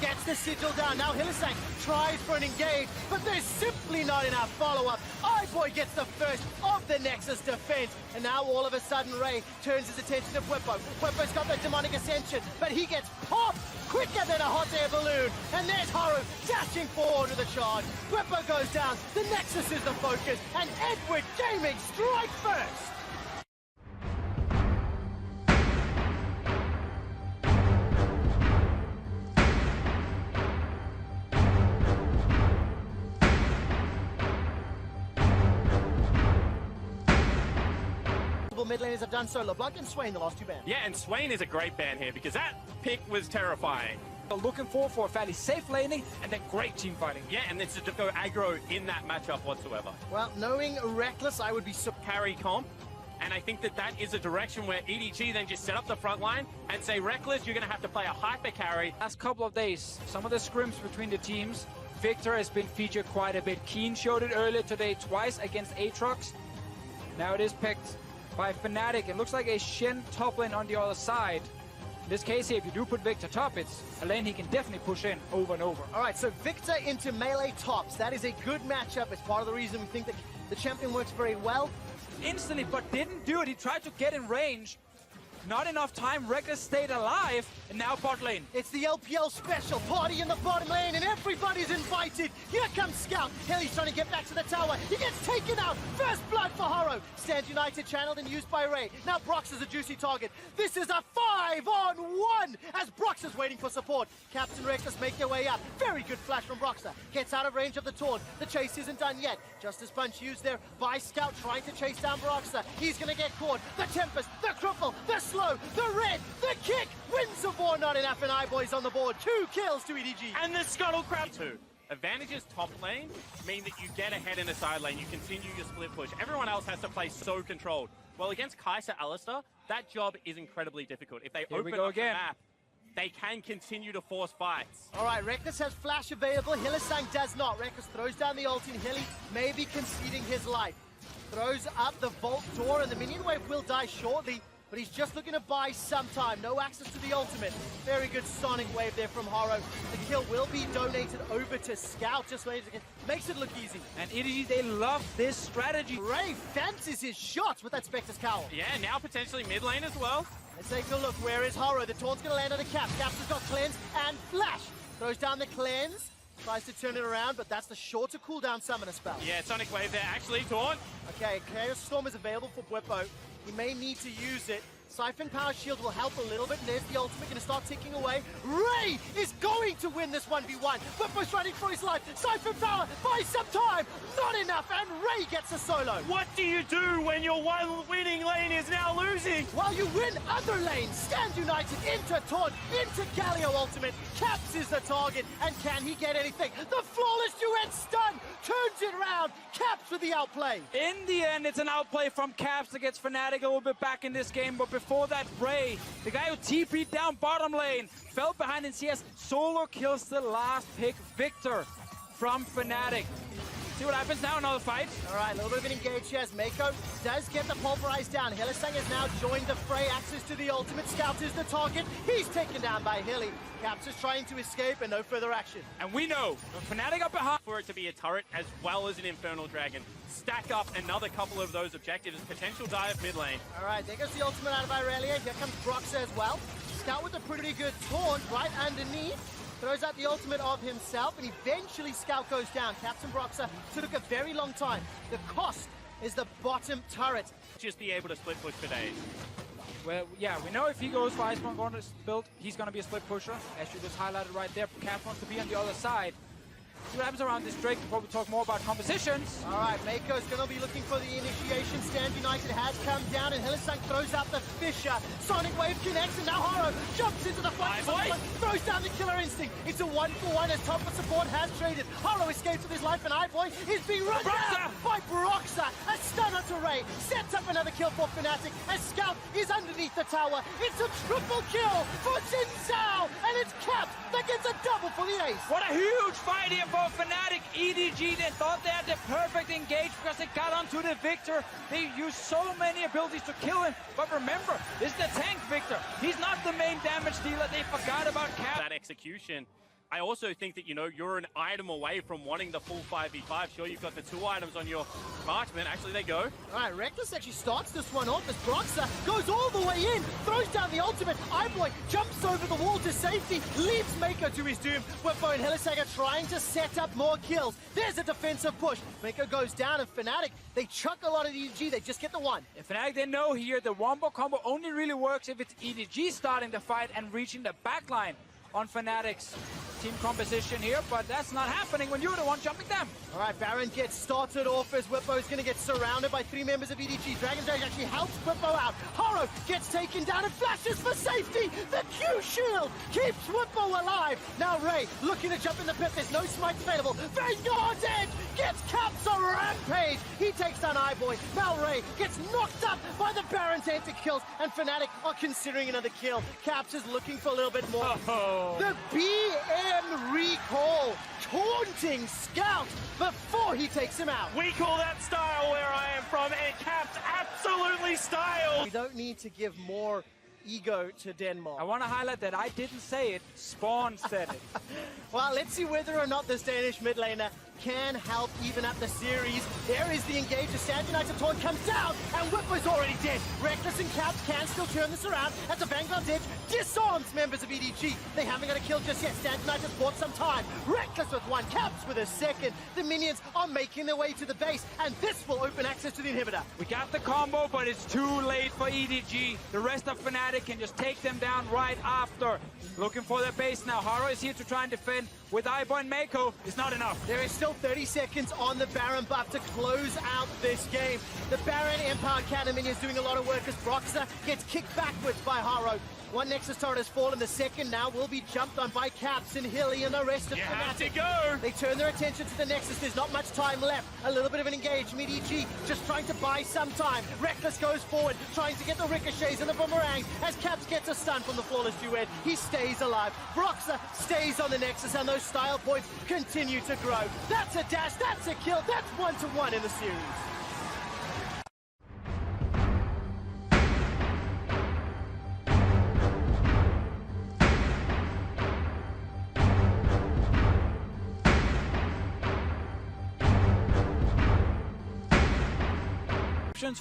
gets the sigil down. Now Hylissang tries for an engage, but there's simply not enough follow-up. iBoy gets the first of the Nexus defense, and now all of a sudden Ray turns his attention to Whippo. Whippo's got the Demonic Ascension, but he gets popped quicker than a hot air balloon. And there's Haru dashing forward with a charge. Whippo goes down, the Nexus is the focus, and Edward Gaming strike first. Mid laners have done so. LeBlanc and Swain, the last 2 bans. Yeah, and Swain is a great ban here because that pick was terrifying. Looking for a fairly safe laning and then great team fighting. Yeah, and it's to go aggro in that matchup whatsoever. Well, knowing Reckless, I would be Carry comp, and I think that that is a direction where EDG then just set up the front line and say, Reckless, you're going to have to play a hyper carry. Last couple of days, some of the scrims between the teams, Victor has been featured quite a bit. Keen showed it earlier today twice against Aatrox. Now it is picked by Fnatic. It looks like a Shen top lane on the other side. In this case here, if you do put Victor top, it's a lane he can definitely push in over and over. All right, so Victor into melee tops. That is a good matchup. It's part of the reason we think that the champion works very well. Instantly, but didn't do it. He tried to get in range. Not enough time. Reckless stayed alive, and now bot lane. It's the LPL special party in the bottom lane, and everybody's invited. Here comes Scout. Kelly's trying to get back to the tower. He gets taken out. First blood for Haro. Stands United, channeled and used by Ray. Now Brox is a juicy target. This is a 5-on-1 as Brox is waiting for support. Caps and Reckless make their way up. Very good flash from Broxer. Gets out of range of the taunt. The chase isn't done yet. Justice Punch used there by Scout trying to chase down Broxer. He's going to get caught. The Tempest, the Cripple, the Slow, the Red, the Kick. Wins of war, not enough, and iBoy's on the board. 2 kills to EDG. And the Scuttlecrab too. Advantages top lane mean that you get ahead in the side lane, you continue your split push. Everyone else has to play so controlled. Well, against Kai'Sa Alistar, that job is incredibly difficult. If they Here we open go up again. the map, they can continue to force fights. All right, Reckless has flash available. Hylissang does not. Reckless throws down the ult in Hilly, maybe conceding his life. Throws up the vault door, and the minion wave will die shortly, but he's just looking to buy some time. No access to the ultimate. Very good Sonic wave there from Haro. The kill will be donated over to Scout, just waves again. Makes it look easy. And EDG, they love this strategy. Ray fancies his shots with that Spectre's Cowl. Yeah, now potentially mid lane as well. Let's take a look. Where is Haro? The taunt's going to land on a Cap. Caps has got Cleanse and Flash. Throws down the Cleanse. Tries to turn it around, but that's the shorter cooldown summoner spell. Yeah, Sonic Wave there, actually, taunt. Okay, Chaos Storm is available for Bwipo. He may need to use it. Siphon Power Shield will help a little bit, and there's the ultimate going to start ticking away. Ray is going to win this 1v1. Bwipo's running for his life. Siphon Power buys some time. Not enough, and Ray gets a solo. What do you do when your one winning lane is now losing? While you win other lanes, Stand United into Taunt, into Galio ultimate. Caps is the target, and can he get anything? The flawless duet stun turns it around. Caps with the outplay. In the end, it's an outplay from Caps that gets Fnatic a little bit back in this game, but before that, Ray, the guy who TP'd down bottom lane, fell behind in CS, solo kills the last pick, Victor from Fnatic. See what happens now, another fight. All right, a little bit of an engage here as Mako does get the pulverize down. Hylissang has now joined the fray, access to the ultimate. Scout is the target. He's taken down by Hilly. Caps is trying to escape and no further action. And we know, when Fnatic up behind. For it to be a turret as well as an Infernal Dragon. Stack up another couple of those objectives. Potential dive mid lane. All right, there goes the ultimate out of Irelia. Here comes Broxah as well. Scout with a pretty good taunt right underneath. Throws out the ultimate of himself, and eventually Scout goes down. Caps and Broxah took a very long time. The cost is the bottom turret. Just be able to split push for days. Well, yeah, we know if he goes for Iceborne going to build, he's going to be a split pusher. As you just highlighted right there, Caps wants to be on the other side. See what happens around this Drake before we talk more about compositions. All right, Mako's going to be looking for the initiation. Stand United has come down, and Hylissang throws out the Fisher. Sonic Wave connects, and now Haro jumps into the fight. Throws down the Killer Instinct. It's a 1-for-1 as top of support has traded. Haro escapes with his life, and iBoy is being run down by Broxah. A stunner to Ray. Sets up another kill for Fnatic, as Scout is underneath the tower. It's a triple kill for Xin Zhao, and it's Caps that gets a double for the ace. What a huge fight here for Fnatic. EDG, they thought they had the perfect engage because they got onto the Victor. They used so many abilities to kill him. But remember, this is the tank Victor. He's not the main damage dealer. They forgot about Cap. That execution. I also think that, you know, you're an item away from wanting the full 5v5. Sure, you've got the 2 items on your parchment. Actually, they go. All right, Reckless actually starts this one off as Broxah goes all the way in, throws down the ultimate. iBoy jumps over the wall to safety, leaves Mako to his doom. Bwipo and Hylissang are trying to set up more kills. There's a defensive push. Mako goes down, and Fnatic, they chuck a lot of EDG. They just get the one. If Fnatic, they know here the wombo combo only really works if it's EDG starting the fight and reaching the backline on Fnatic's team composition here, but that's not happening when you're the one jumping them. All right, Baron gets started off as Bwipo is going to get surrounded by 3 members of EDG. Dragon's Rage actually helps Bwipo out. Haro gets taken down and flashes for safety. The Q shield keeps Bwipo alive. Now Ray looking to jump in the pit. There's no smite available. Vanguard's Edge gets Caps a rampage. He takes down iBoy. Now Ray gets knocked up by the Baron's anti-kills, and Fnatic are considering another kill. Caps is looking for a little bit more. The BM recall, taunting Scout before he takes him out. We call that style where I am from, and Caps absolutely style. We don't need to give more ego to Denmark. I want to highlight that I didn't say it, Spawn said it. Well, let's see whether or not this Danish mid laner can help even up the series. There is the engage. The Stand United taunt comes down, and Bwipo's already dead. Reckless and Caps can still turn this around as the Vanguard's Edge disarms members of EDG. They haven't got a kill just yet. Stand United's bought some time. Reckless with 1, Caps with a second. The minions are making their way to the base, and this will open access to the inhibitor. We got the combo, but it's too late for EDG. The rest of Fnatic can just take them down right after. Looking for their base now. Haro is here to try and defend. With iBoy and Mako, it's not enough. There is still 30 seconds on the Baron buff to close out this game. The Baron Empowered Cannon minion is doing a lot of work as Broxah gets kicked backwards by Haro. One Nexus turret has fallen. The second now will be jumped on by Caps and Hilly and the rest of You have to Fnatic. go. They turn their attention to the Nexus. There's not much time left. A little bit of an engagement. EDG just trying to buy some time. Reckless goes forward, trying to get the ricochets and the boomerangs. As Caps gets a stun from the flawless duet, he stays alive. Broxah stays on the Nexus, and those style points continue to grow. That's a dash, that's a kill, that's 1-1 in the series.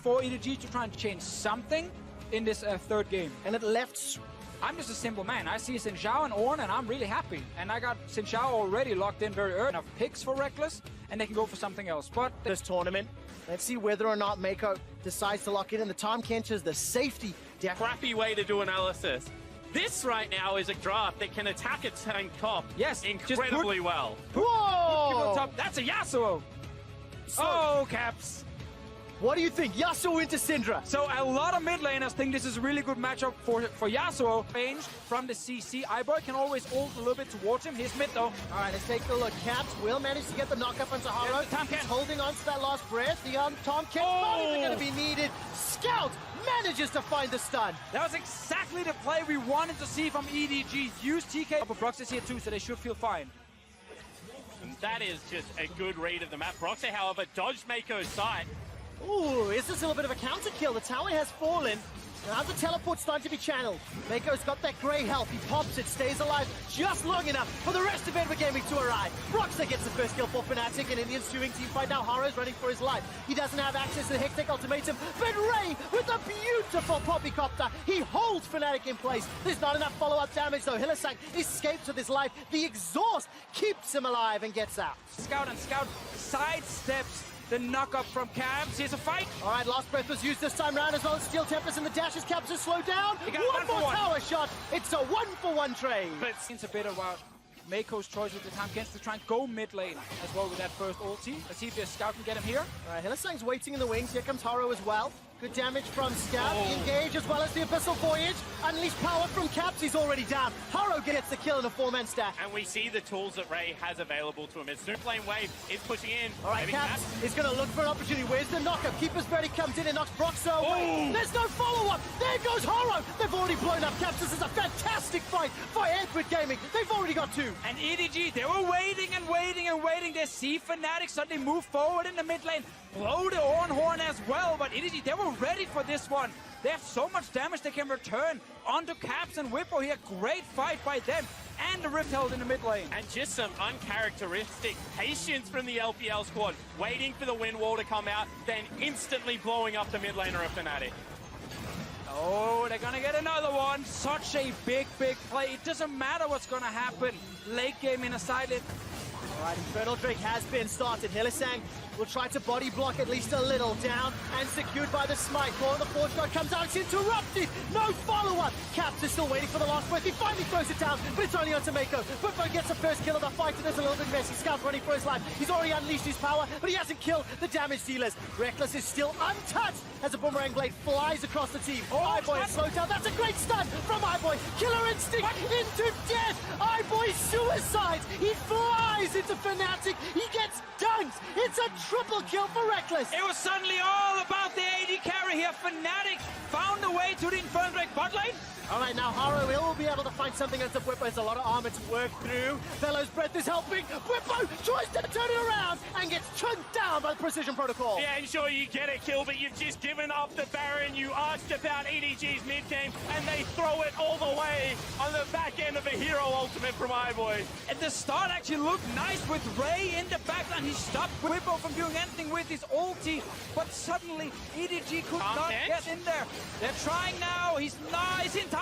For EDG to try and change something in this third game. And it left... I'm just a simple man. I see Xin Zhao and Ornn, and I'm really happy. And I got Xin Zhao already locked in very early. Enough picks for Reckless, and they can go for something else. But this tournament, let's see whether or not Mako decides to lock in. And the Tom Kencher's the safety. Crappy way to do analysis. This right now is a draft that can attack a tank top incredibly well. Whoa! Top. That's a Yasuo. Oh, Caps. What do you think? Yasuo into Syndra. So a lot of mid laners think this is a really good matchup for Yasuo. Range from the CC. iBoy can always ult a little bit towards him. He's mid though. All right, let's take a look. Caps will manage to get the knockup onto Haro. He's holding on to that last breath. The Tom Kent not even going to be needed. Scout manages to find the stun. That was exactly the play we wanted to see from EDG. Use TK. But Brox is here too, so they should feel fine. And that is just a good read of the map. Broxah, however, dodged Mako's sight. Ooh, is this a little bit of a counter kill? The tower has fallen. Now the teleport's starting to be channeled. Mako's got that grey health. He pops it, stays alive just long enough for the rest of Edward Gaming to arrive. Broxah gets the first kill for Fnatic, and in the ensuing team fight now, Haro's running for his life. He doesn't have access to the Hextech ultimatum, but Ray with a beautiful poppycopter. He holds Fnatic in place. There's not enough follow-up damage though. Hylissang escapes with his life. The exhaust keeps him alive and gets out. Scout sidesteps the knock-up from Caps. Here's a fight. All right, last breath was used this time round as well as Steel Tempest, and the dashes Caps are slowed down. One more tower shot. It's a 1-for-1 trade. But it's a bit about Mako's choice with the Tom Kent to try and go mid lane as well with that first ulti. Let's see if the Scout can get him here. All right, Hylissang's waiting in the wings. Here comes Haro as well. Good damage from Scout. Engage as well as the Abyssal Voyage. Unleash power from Caps. He's already down. Haro gets the kill in a 4-man stack. And we see the tools that Ray has available to him. His Snoop Lane Wave is pushing in. All right, Caps is going to look for an opportunity. Where's the knockup? Keeper's Verdi comes in and knocks Broxah away. There's no follow-up. There goes Haro. They've already blown up Caps. This is a fantastic fight for Edward Gaming. They've already got two. And EDG, they were waiting and waiting and waiting. They see Fnatic suddenly move forward in the mid lane. Blow the Ornn horn as well, but EDG, they were ready for this one. They have so much damage they can return onto Caps and Whippo here. Great fight by them and the Rift held in the mid lane. And just some uncharacteristic patience from the LPL squad, waiting for the wind wall to come out, then instantly blowing up the mid laner of Fnatic. Oh, they're gonna get another one. Such a big play. It doesn't matter what's gonna happen. Late game in a silent. All right, Infernal Drake has been started. Hylissang will try to body block at least a little. Down and secured by the smite. Before the Forge God comes out, it's interrupted. No follow-up. Caps is still waiting for the last breath. He finally throws it down, but it's only onto Mako. Whippo gets the first kill of the fight, and it's a little bit messy. Scout's running for his life. He's already unleashed his power, but he hasn't killed the damage dealers. Reckless is still untouched as a boomerang blade flies across the team. iBoy is slowed down. That's a great stun from iBoy. Killer instinct into death. iBoy suicides. He flies into Fnatic. He gets dunked. It's a triple kill for Reckless. It was suddenly all about the AD carry here. Fnatic found a way to the Infernal Drake bot lane. All right, now Haro will be able to find something against Whippo. There's a lot of armor to work through. Velo's breath is helping. Whippo tries to turn it around and gets chunked down by the Precision Protocol. Yeah, and sure, you get a kill, but you've just given up the Baron. You asked about EDG's mid-game, and they throw it all the way on the back end of a hero ultimate from iBoy. At the start actually looked nice with Ray in the backline. He stopped Whippo from doing anything with his ulti, but suddenly EDG could not get in there. They're trying now. He's nice in time.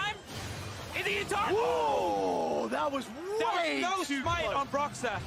Is he in time? Whoa, that was way no too smite close. on Broxah.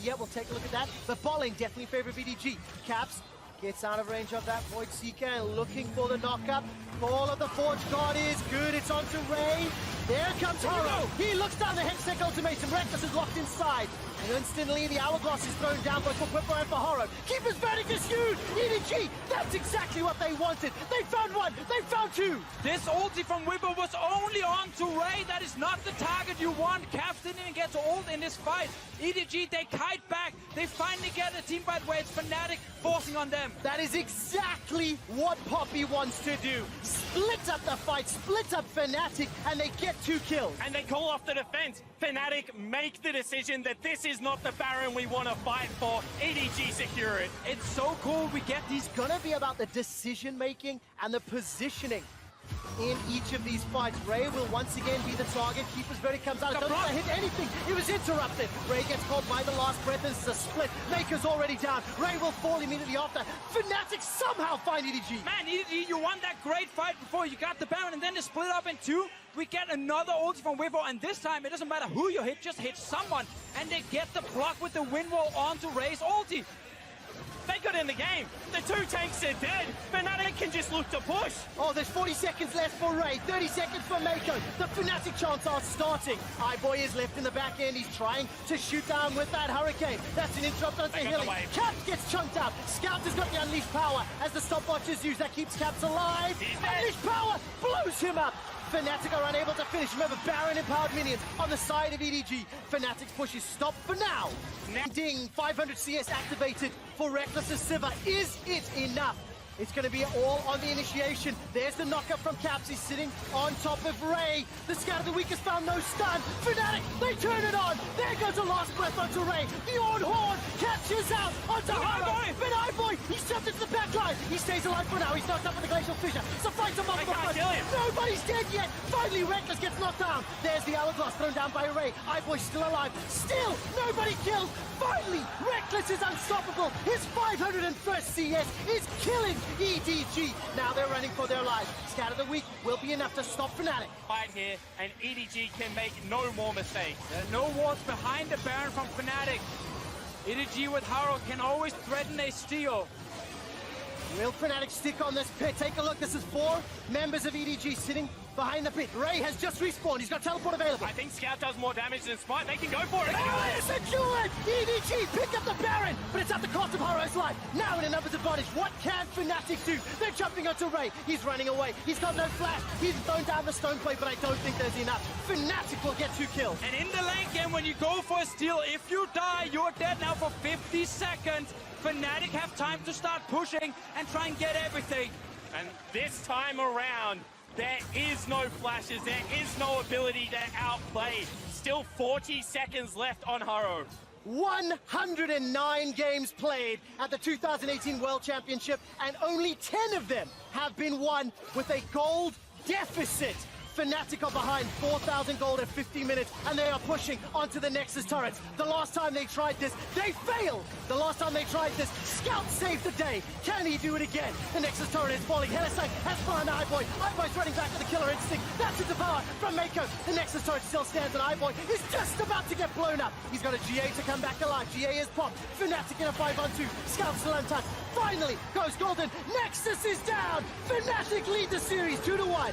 Yeah, we'll take a look at that. The bot lane definitely favor BDG. Caps Gets out of range of that Void Seeker and looking for the knockup. Call of the Forge God is good. It's onto Ray. There comes Haro. He looks down the Hextech ultimatum. Reckless is locked inside. And instantly the Hourglass is thrown down both for Whipper and for Haro. Keeper's verdict is huge. EDG, that's exactly what they wanted. They found one. They found two. This ulti from Whipper was only on to Ray. That is not the target you want. Caps didn't even get to ult in this fight. EDG, they kite back. They finally get a team fight where it's Fnatic forcing on them. That is exactly what Poppy wants to do. Split up the fight, split up Fnatic, and they get 2 kills. And they call off the defense. Fnatic make the decision that this is not the Baron we want to fight for. EDG secure it. It's so cool. We get these. It's gonna be about the decision making and the positioning in each of these fights. Ray will once again be the target. Keeper's verdict comes out. It doesn't hit anything. It was interrupted. Ray gets caught by the last breath. This is a split. Maker's already down. Ray will fall immediately after. Fnatic somehow find EDG. Man, EDG, you won that great fight before. You got the Baron, and then to split up in 2. We get another ulti from Wivo, and this time it doesn't matter who you hit, just hit someone. And they get the block with the wind wall onto Ray's ulti. They got in the game. The 2 tanks are dead. Fnatic can just look to push. Oh, there's 40 seconds left for Ray, 30 seconds for Mako. The Fnatic chants are starting. Boy is left in the back end. He's trying to shoot down with that Hurricane. That's an interrupt onto Hilly. Caps gets chunked out. Scout has got the unleashed power as the stopwatch is used. That keeps Caps alive. Unleashed power blows him up. Fnatic are unable to finish. Remember, Baron empowered minions on the side of EDG. Fnatic's push is stopped for now. Ding, 500 CS activated for Reckless's Sivir. Is it enough? It's going to be all on the initiation. There's the knockup from Caps. He's sitting on top of Ray. The Scout of the Week has found no stun. Fnatic, they turn it on. There goes a last breath onto Ray. The Orn Horn catches out onto Haro. But Boy, he's jumped into the back line. He stays alive for now. He's knocked up with the Glacial Fissure. So fights among the front. Nobody's dead yet. Finally, Reckless gets knocked down. There's the Hourglass thrown down by Ray. Boy's still alive. Still, nobody killed. Finally, Reckless is unstoppable. His 501st CS is killing EDG. Now they're running for their lives. Scout of the Week will be enough to stop Fnatic. Fight here, and EDG can make no more mistakes. There are no wards behind the Baron from Fnatic. EDG with Haro can always threaten a steal. Will Fnatic stick on this pit? Take a look. This is 4 members of EDG sitting behind the pit. Ray has just respawned. He's got teleport available. I think Scout does more damage than Spite. They can go for it. It's a duel! EDG pick up the Baron, but it's at the cost of Haro's life. Now in a numbers advantage. What can Fnatic do? They're jumping onto Ray. He's running away. He's got no flash. He's thrown down the stone plate, but I don't think there's enough. Fnatic will get 2 kills. And in the lane game, when you go for a steal, if you die, you're dead now for 50 seconds. Fnatic have time to start pushing and try and get everything. And this time around, there is no flashes, there is no ability to outplay. Still 40 seconds left on Haro. 109 games played at the 2018 World Championship, and only 10 of them have been won with a gold deficit. Fnatic are behind 4,000 gold at 15 minutes, and they are pushing onto the Nexus turrets. The last time they tried this, they failed. The last time they tried this, Scout saved the day. Can he do it again? The Nexus turret is falling. Hellesang has found Boy's running back with the killer instinct. That's the power from Mako. The Nexus turret still stands, and Boy is just about to get blown up. He's got a GA to come back alive. GA is popped. Fnatic in a 5-on-2. Scout still untouched. Finally goes golden. Nexus is down. Fnatic lead the series 2-1.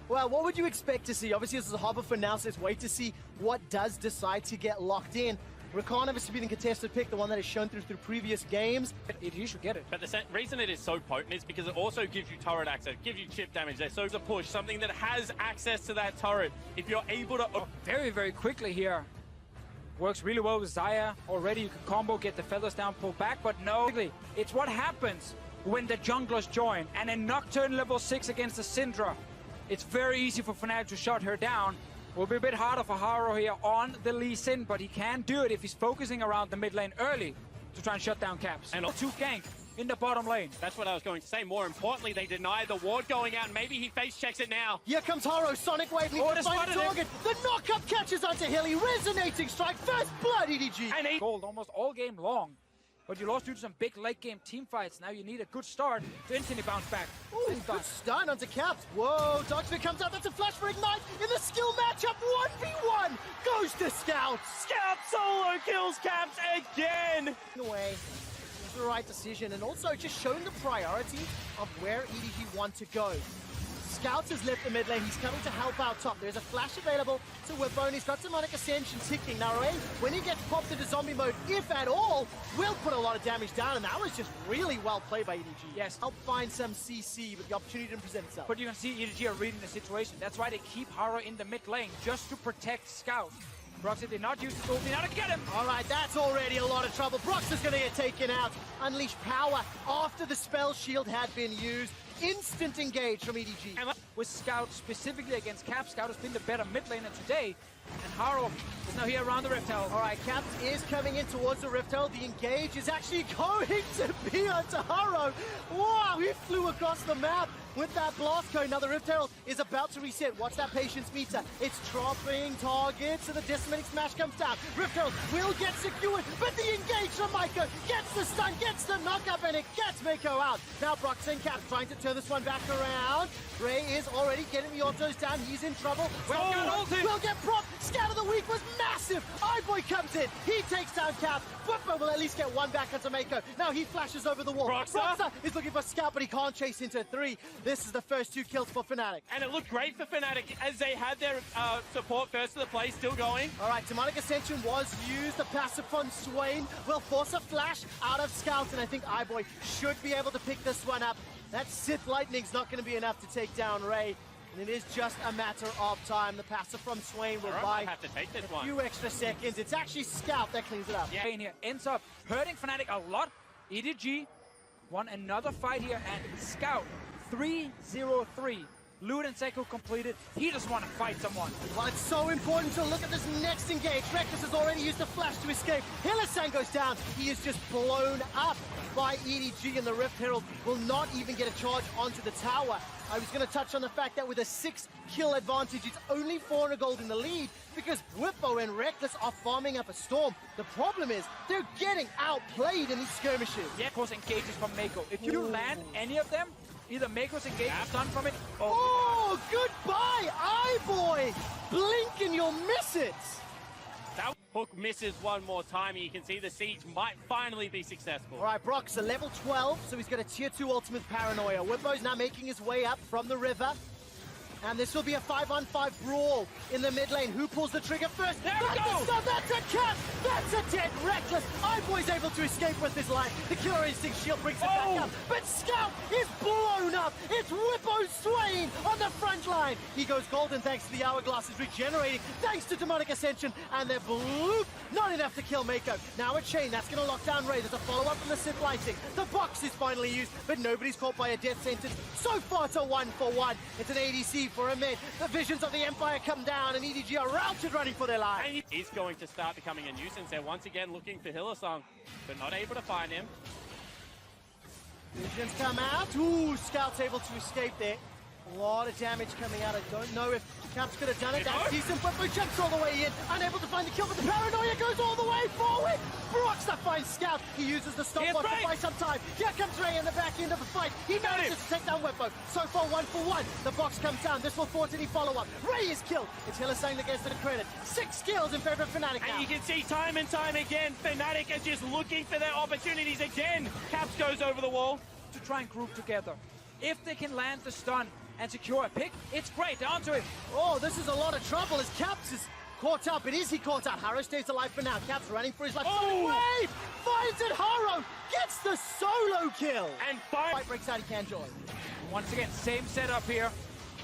Well, what would you expect to see? Obviously, this is a harbor for now, so let's wait to see what does decide to get locked in. Rakan obviously being the contested pick, the one that is shown through previous games. You should get it. But the reason it is so potent is because it also gives you turret access, gives you chip damage. There's so a push, something that has access to that turret. If you're able to... Very, very quickly here. Works really well with Xayah. Already you can combo, get the feathers down, pull back, but no. It's what happens when the junglers join. And in Nocturne level 6 against the Syndra, it's very easy for Fnatic to shut her down. Will be a bit harder for Haro here on the Lee Sin, but he can do it if he's focusing around the mid lane early to try and shut down Caps. And 2 gank in the bottom lane. That's what I was going to say. More importantly, they deny the ward going out. Maybe he face checks it now. Here comes Haro. Sonic Wave needs to find a target. The knockup catches onto Hilly. Resonating strike. First blood, EDG. And gold almost all game long. but you lost due to some big late game team fights. Now you need a good start to instantly bounce back. Ooh, good stun onto Caps. Whoa, Dogsphere comes out. That's a flash for Ignite in the skill matchup. 1v1 goes to Scout. Scout solo kills Caps again! Away. It's the right decision, and also just showing the priority of where EDG want to go. Scouts has left the mid lane. He's coming to help out top. There's a flash available to Whippo, and he's got Demonic Ascension ticking. Now, Ray, when he gets popped into zombie mode, if at all, will put a lot of damage down, and that was just really well played by EDG. Yes. Help find some CC, but the opportunity didn't present itself. But you can see EDG are reading the situation. That's why they keep Haro in the mid lane, just to protect Scout. Broxah did not use the ulti, now to get him! All right, that's already a lot of trouble. Broxah's going to get taken out. Unleash power after the spell shield had been used. Instant engage from EDG. And with Scout specifically against Cap, Scout has been the better mid laner today. And Haro is now here around the Rift Herald. All right, Caps is coming in towards the Rift Herald. The engage is actually going to be onto Haro. Wow, he flew across the map with that blast cone. Now the Rift Herald is about to reset. Watch that patience meter. It's dropping targets, and the Decimating Smash comes down. Rift Herald will get secured, but the engage from Maiko gets the stun, gets the knockup, and it gets Maiko out. Now Broxah and Caps trying to turn this one back around. Ray is already getting the autos down. He's in trouble. Will get propped. Scout of the week was massive. Eyeboy comes in. He takes down Cap. Whippo will at least get one back onto Maiko. Now he flashes over the wall. Broxah is looking for Scout, but he can't chase into 3. This is the first 2 kills for Fnatic. And it looked great for Fnatic as they had their support first to the play still going. All right, Demonic Ascension was used. The passive from Swain will force a flash out of Scout, and I think Eyeboy should be able to pick this one up. That Sith Lightning's not going to be enough to take down Ray, and it is just a matter of time. The passive from Swain will buy have to take this a one. few extra seconds. It's actually Scout that cleans it up. Yeah, here ends up hurting Fnatic a lot. EDG won another fight here, and Scout 3-0-3. Loot and Seiko completed. He just want to fight someone. Well, it's so important to look at this next engage. Reckless has already used the flash to escape. Hylissang goes down. He is just blown up by EDG, and the Rift Herald will not even get a charge onto the tower. I was going to touch on the fact that with a 6-kill advantage, it's only 400 gold in the lead because Whippo and Reckless are farming up a storm. The problem is they're getting outplayed in these skirmishes. Yeah, of course, engages from Maiko. If you land any of them, either Maiko's engaged or stun from it. Oh, goodbye, Eyeboy! Blink and you'll miss it! That hook misses one more time, and you can see the siege might finally be successful. All right, Brock's a level 12, so he's got a tier 2 ultimate Paranoia. Whippo's now making his way up from the river. And this will be a 5-on-5 brawl in the mid lane. Who pulls the trigger first? There we go! That's a Cap! That's a dead Reckless! Eyeboy's able to escape with his life. The Killer Instinct shield brings it back up. But Scout is blown up! It's Whippo Swain on the front line! He goes golden thanks to the Hourglass is regenerating thanks to Demonic Ascension. And they're bloop! Not enough to kill Maiko. Now a chain, that's going to lock down Ray. There's a follow-up from the Sith Lighting. The box is finally used, but nobody's caught by a death sentence. So far to 1-for-1. It's an ADC for a mid. The visions of the Empire come down, and EDG are routed running for their lives. And he's going to start becoming a nuisance. They're once again looking for Hylissang, but not able to find him. Visions come out. Ooh, Scout's able to escape there. A lot of damage coming out. I don't know if Caps could have done it. That's decent, but jumps all the way in. Unable to find the kill, but the Paranoia goes all the way forward. Broxah finds Scout. He uses the stopwatch to buy some time. Here comes Ray in the back end of the fight. He manages to take down Whippo. So far, 1-for-1. The box comes down. This will force any follow-up. Ray is killed. It's Hylissang that gets to the credit. 6 kills in favor of Fnatic now. And you can see time and time again, Fnatic are just looking for their opportunities again. Caps goes over the wall. To try and group together. If they can land the stun and secure a pick, it's great. Down to him. Oh, this is a lot of trouble as Caps is caught up. It is he caught out. Haro stays alive for now. Caps running for his life. Wave! Finds it. Haro gets the solo kill. And fight breaks out. He can join. Once again, same setup here.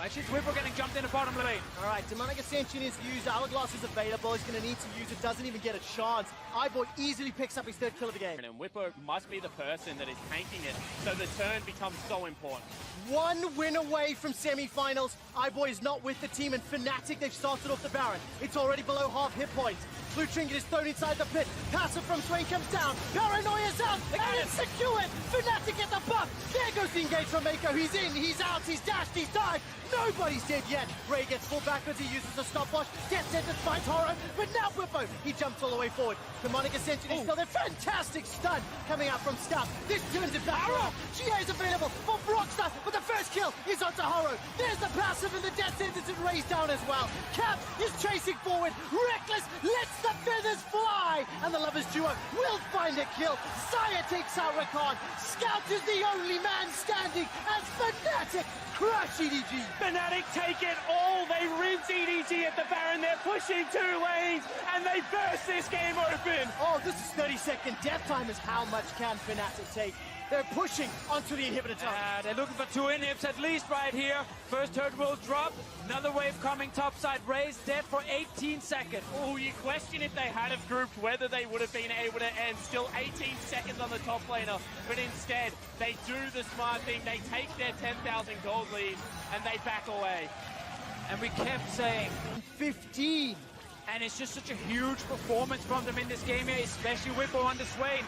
Actually, Whippo getting jumped in the bottom lane. All right, Demonic Ascension is used. Hourglass is available. He's going to need to use it. Doesn't even get a chance. Eyeboy easily picks up his 3rd kill of the game. And Whippo must be the person that is tanking it, so the turn becomes so important. 1 win away from semi-finals. Eyeboy is not with the team, and Fnatic, they've started off the Baron. It's already below half hit points. Blue Trinket is thrown inside the pit. Passive from Swain comes down. Paranoia's out, and it's secured. Fnatic get the buff. There goes the engage from Maiko. He's in, he's out, he's dashed, he's dived. Nobody's dead yet. Ray gets pulled backwards, he uses a stopwatch. Death Sentence finds Horo, but now Whippo, he jumps all the way forward. Demonic Ascension is still there. Fantastic stun coming out from Scout. This turns it back around. GA is available for Broxter, but the first kill is onto Horo. There's the passive and the Death Sentence and Ray's down as well. Cap is chasing forward. Reckless lets the feathers fly, and the Lovers duo will find a kill. Sire takes out Rakan. Scout is the only man standing as Fnatic crush EDG. Fnatic take it all. They rinse EDG at the Baron. They're pushing 2 lanes, and they burst this game open. Oh, this is 30-second death time. Is how much can Fnatic take? They're pushing onto the inhibitor tower. They're looking for 2 inhibs at least right here. First turret will drop. Another wave coming topside. Ray's dead for 18 seconds. Oh, you question if they had have grouped whether they would have been able to end. Still 18 seconds on the top laner, but instead they do the smart thing. They take their 10,000 gold lead and they back away. And we kept saying 15. and it's just such a huge performance from them in this game here, especially Whippo on the Swain.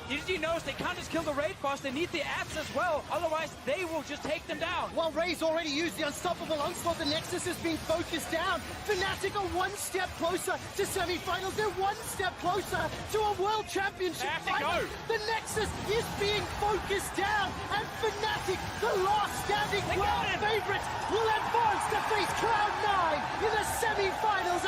EDG knows they can't just kill the raid boss, they need the ads as well, otherwise they will just take them down. While Ray's already used the unstoppable onslaught, the Nexus is being focused down. Fnatic are 1 step closer to semi-finals, they're 1 step closer to a world championship final. The Nexus is being focused down, and Fnatic, the last standing world favorites, will advance to face Cloud9 in the semi-finals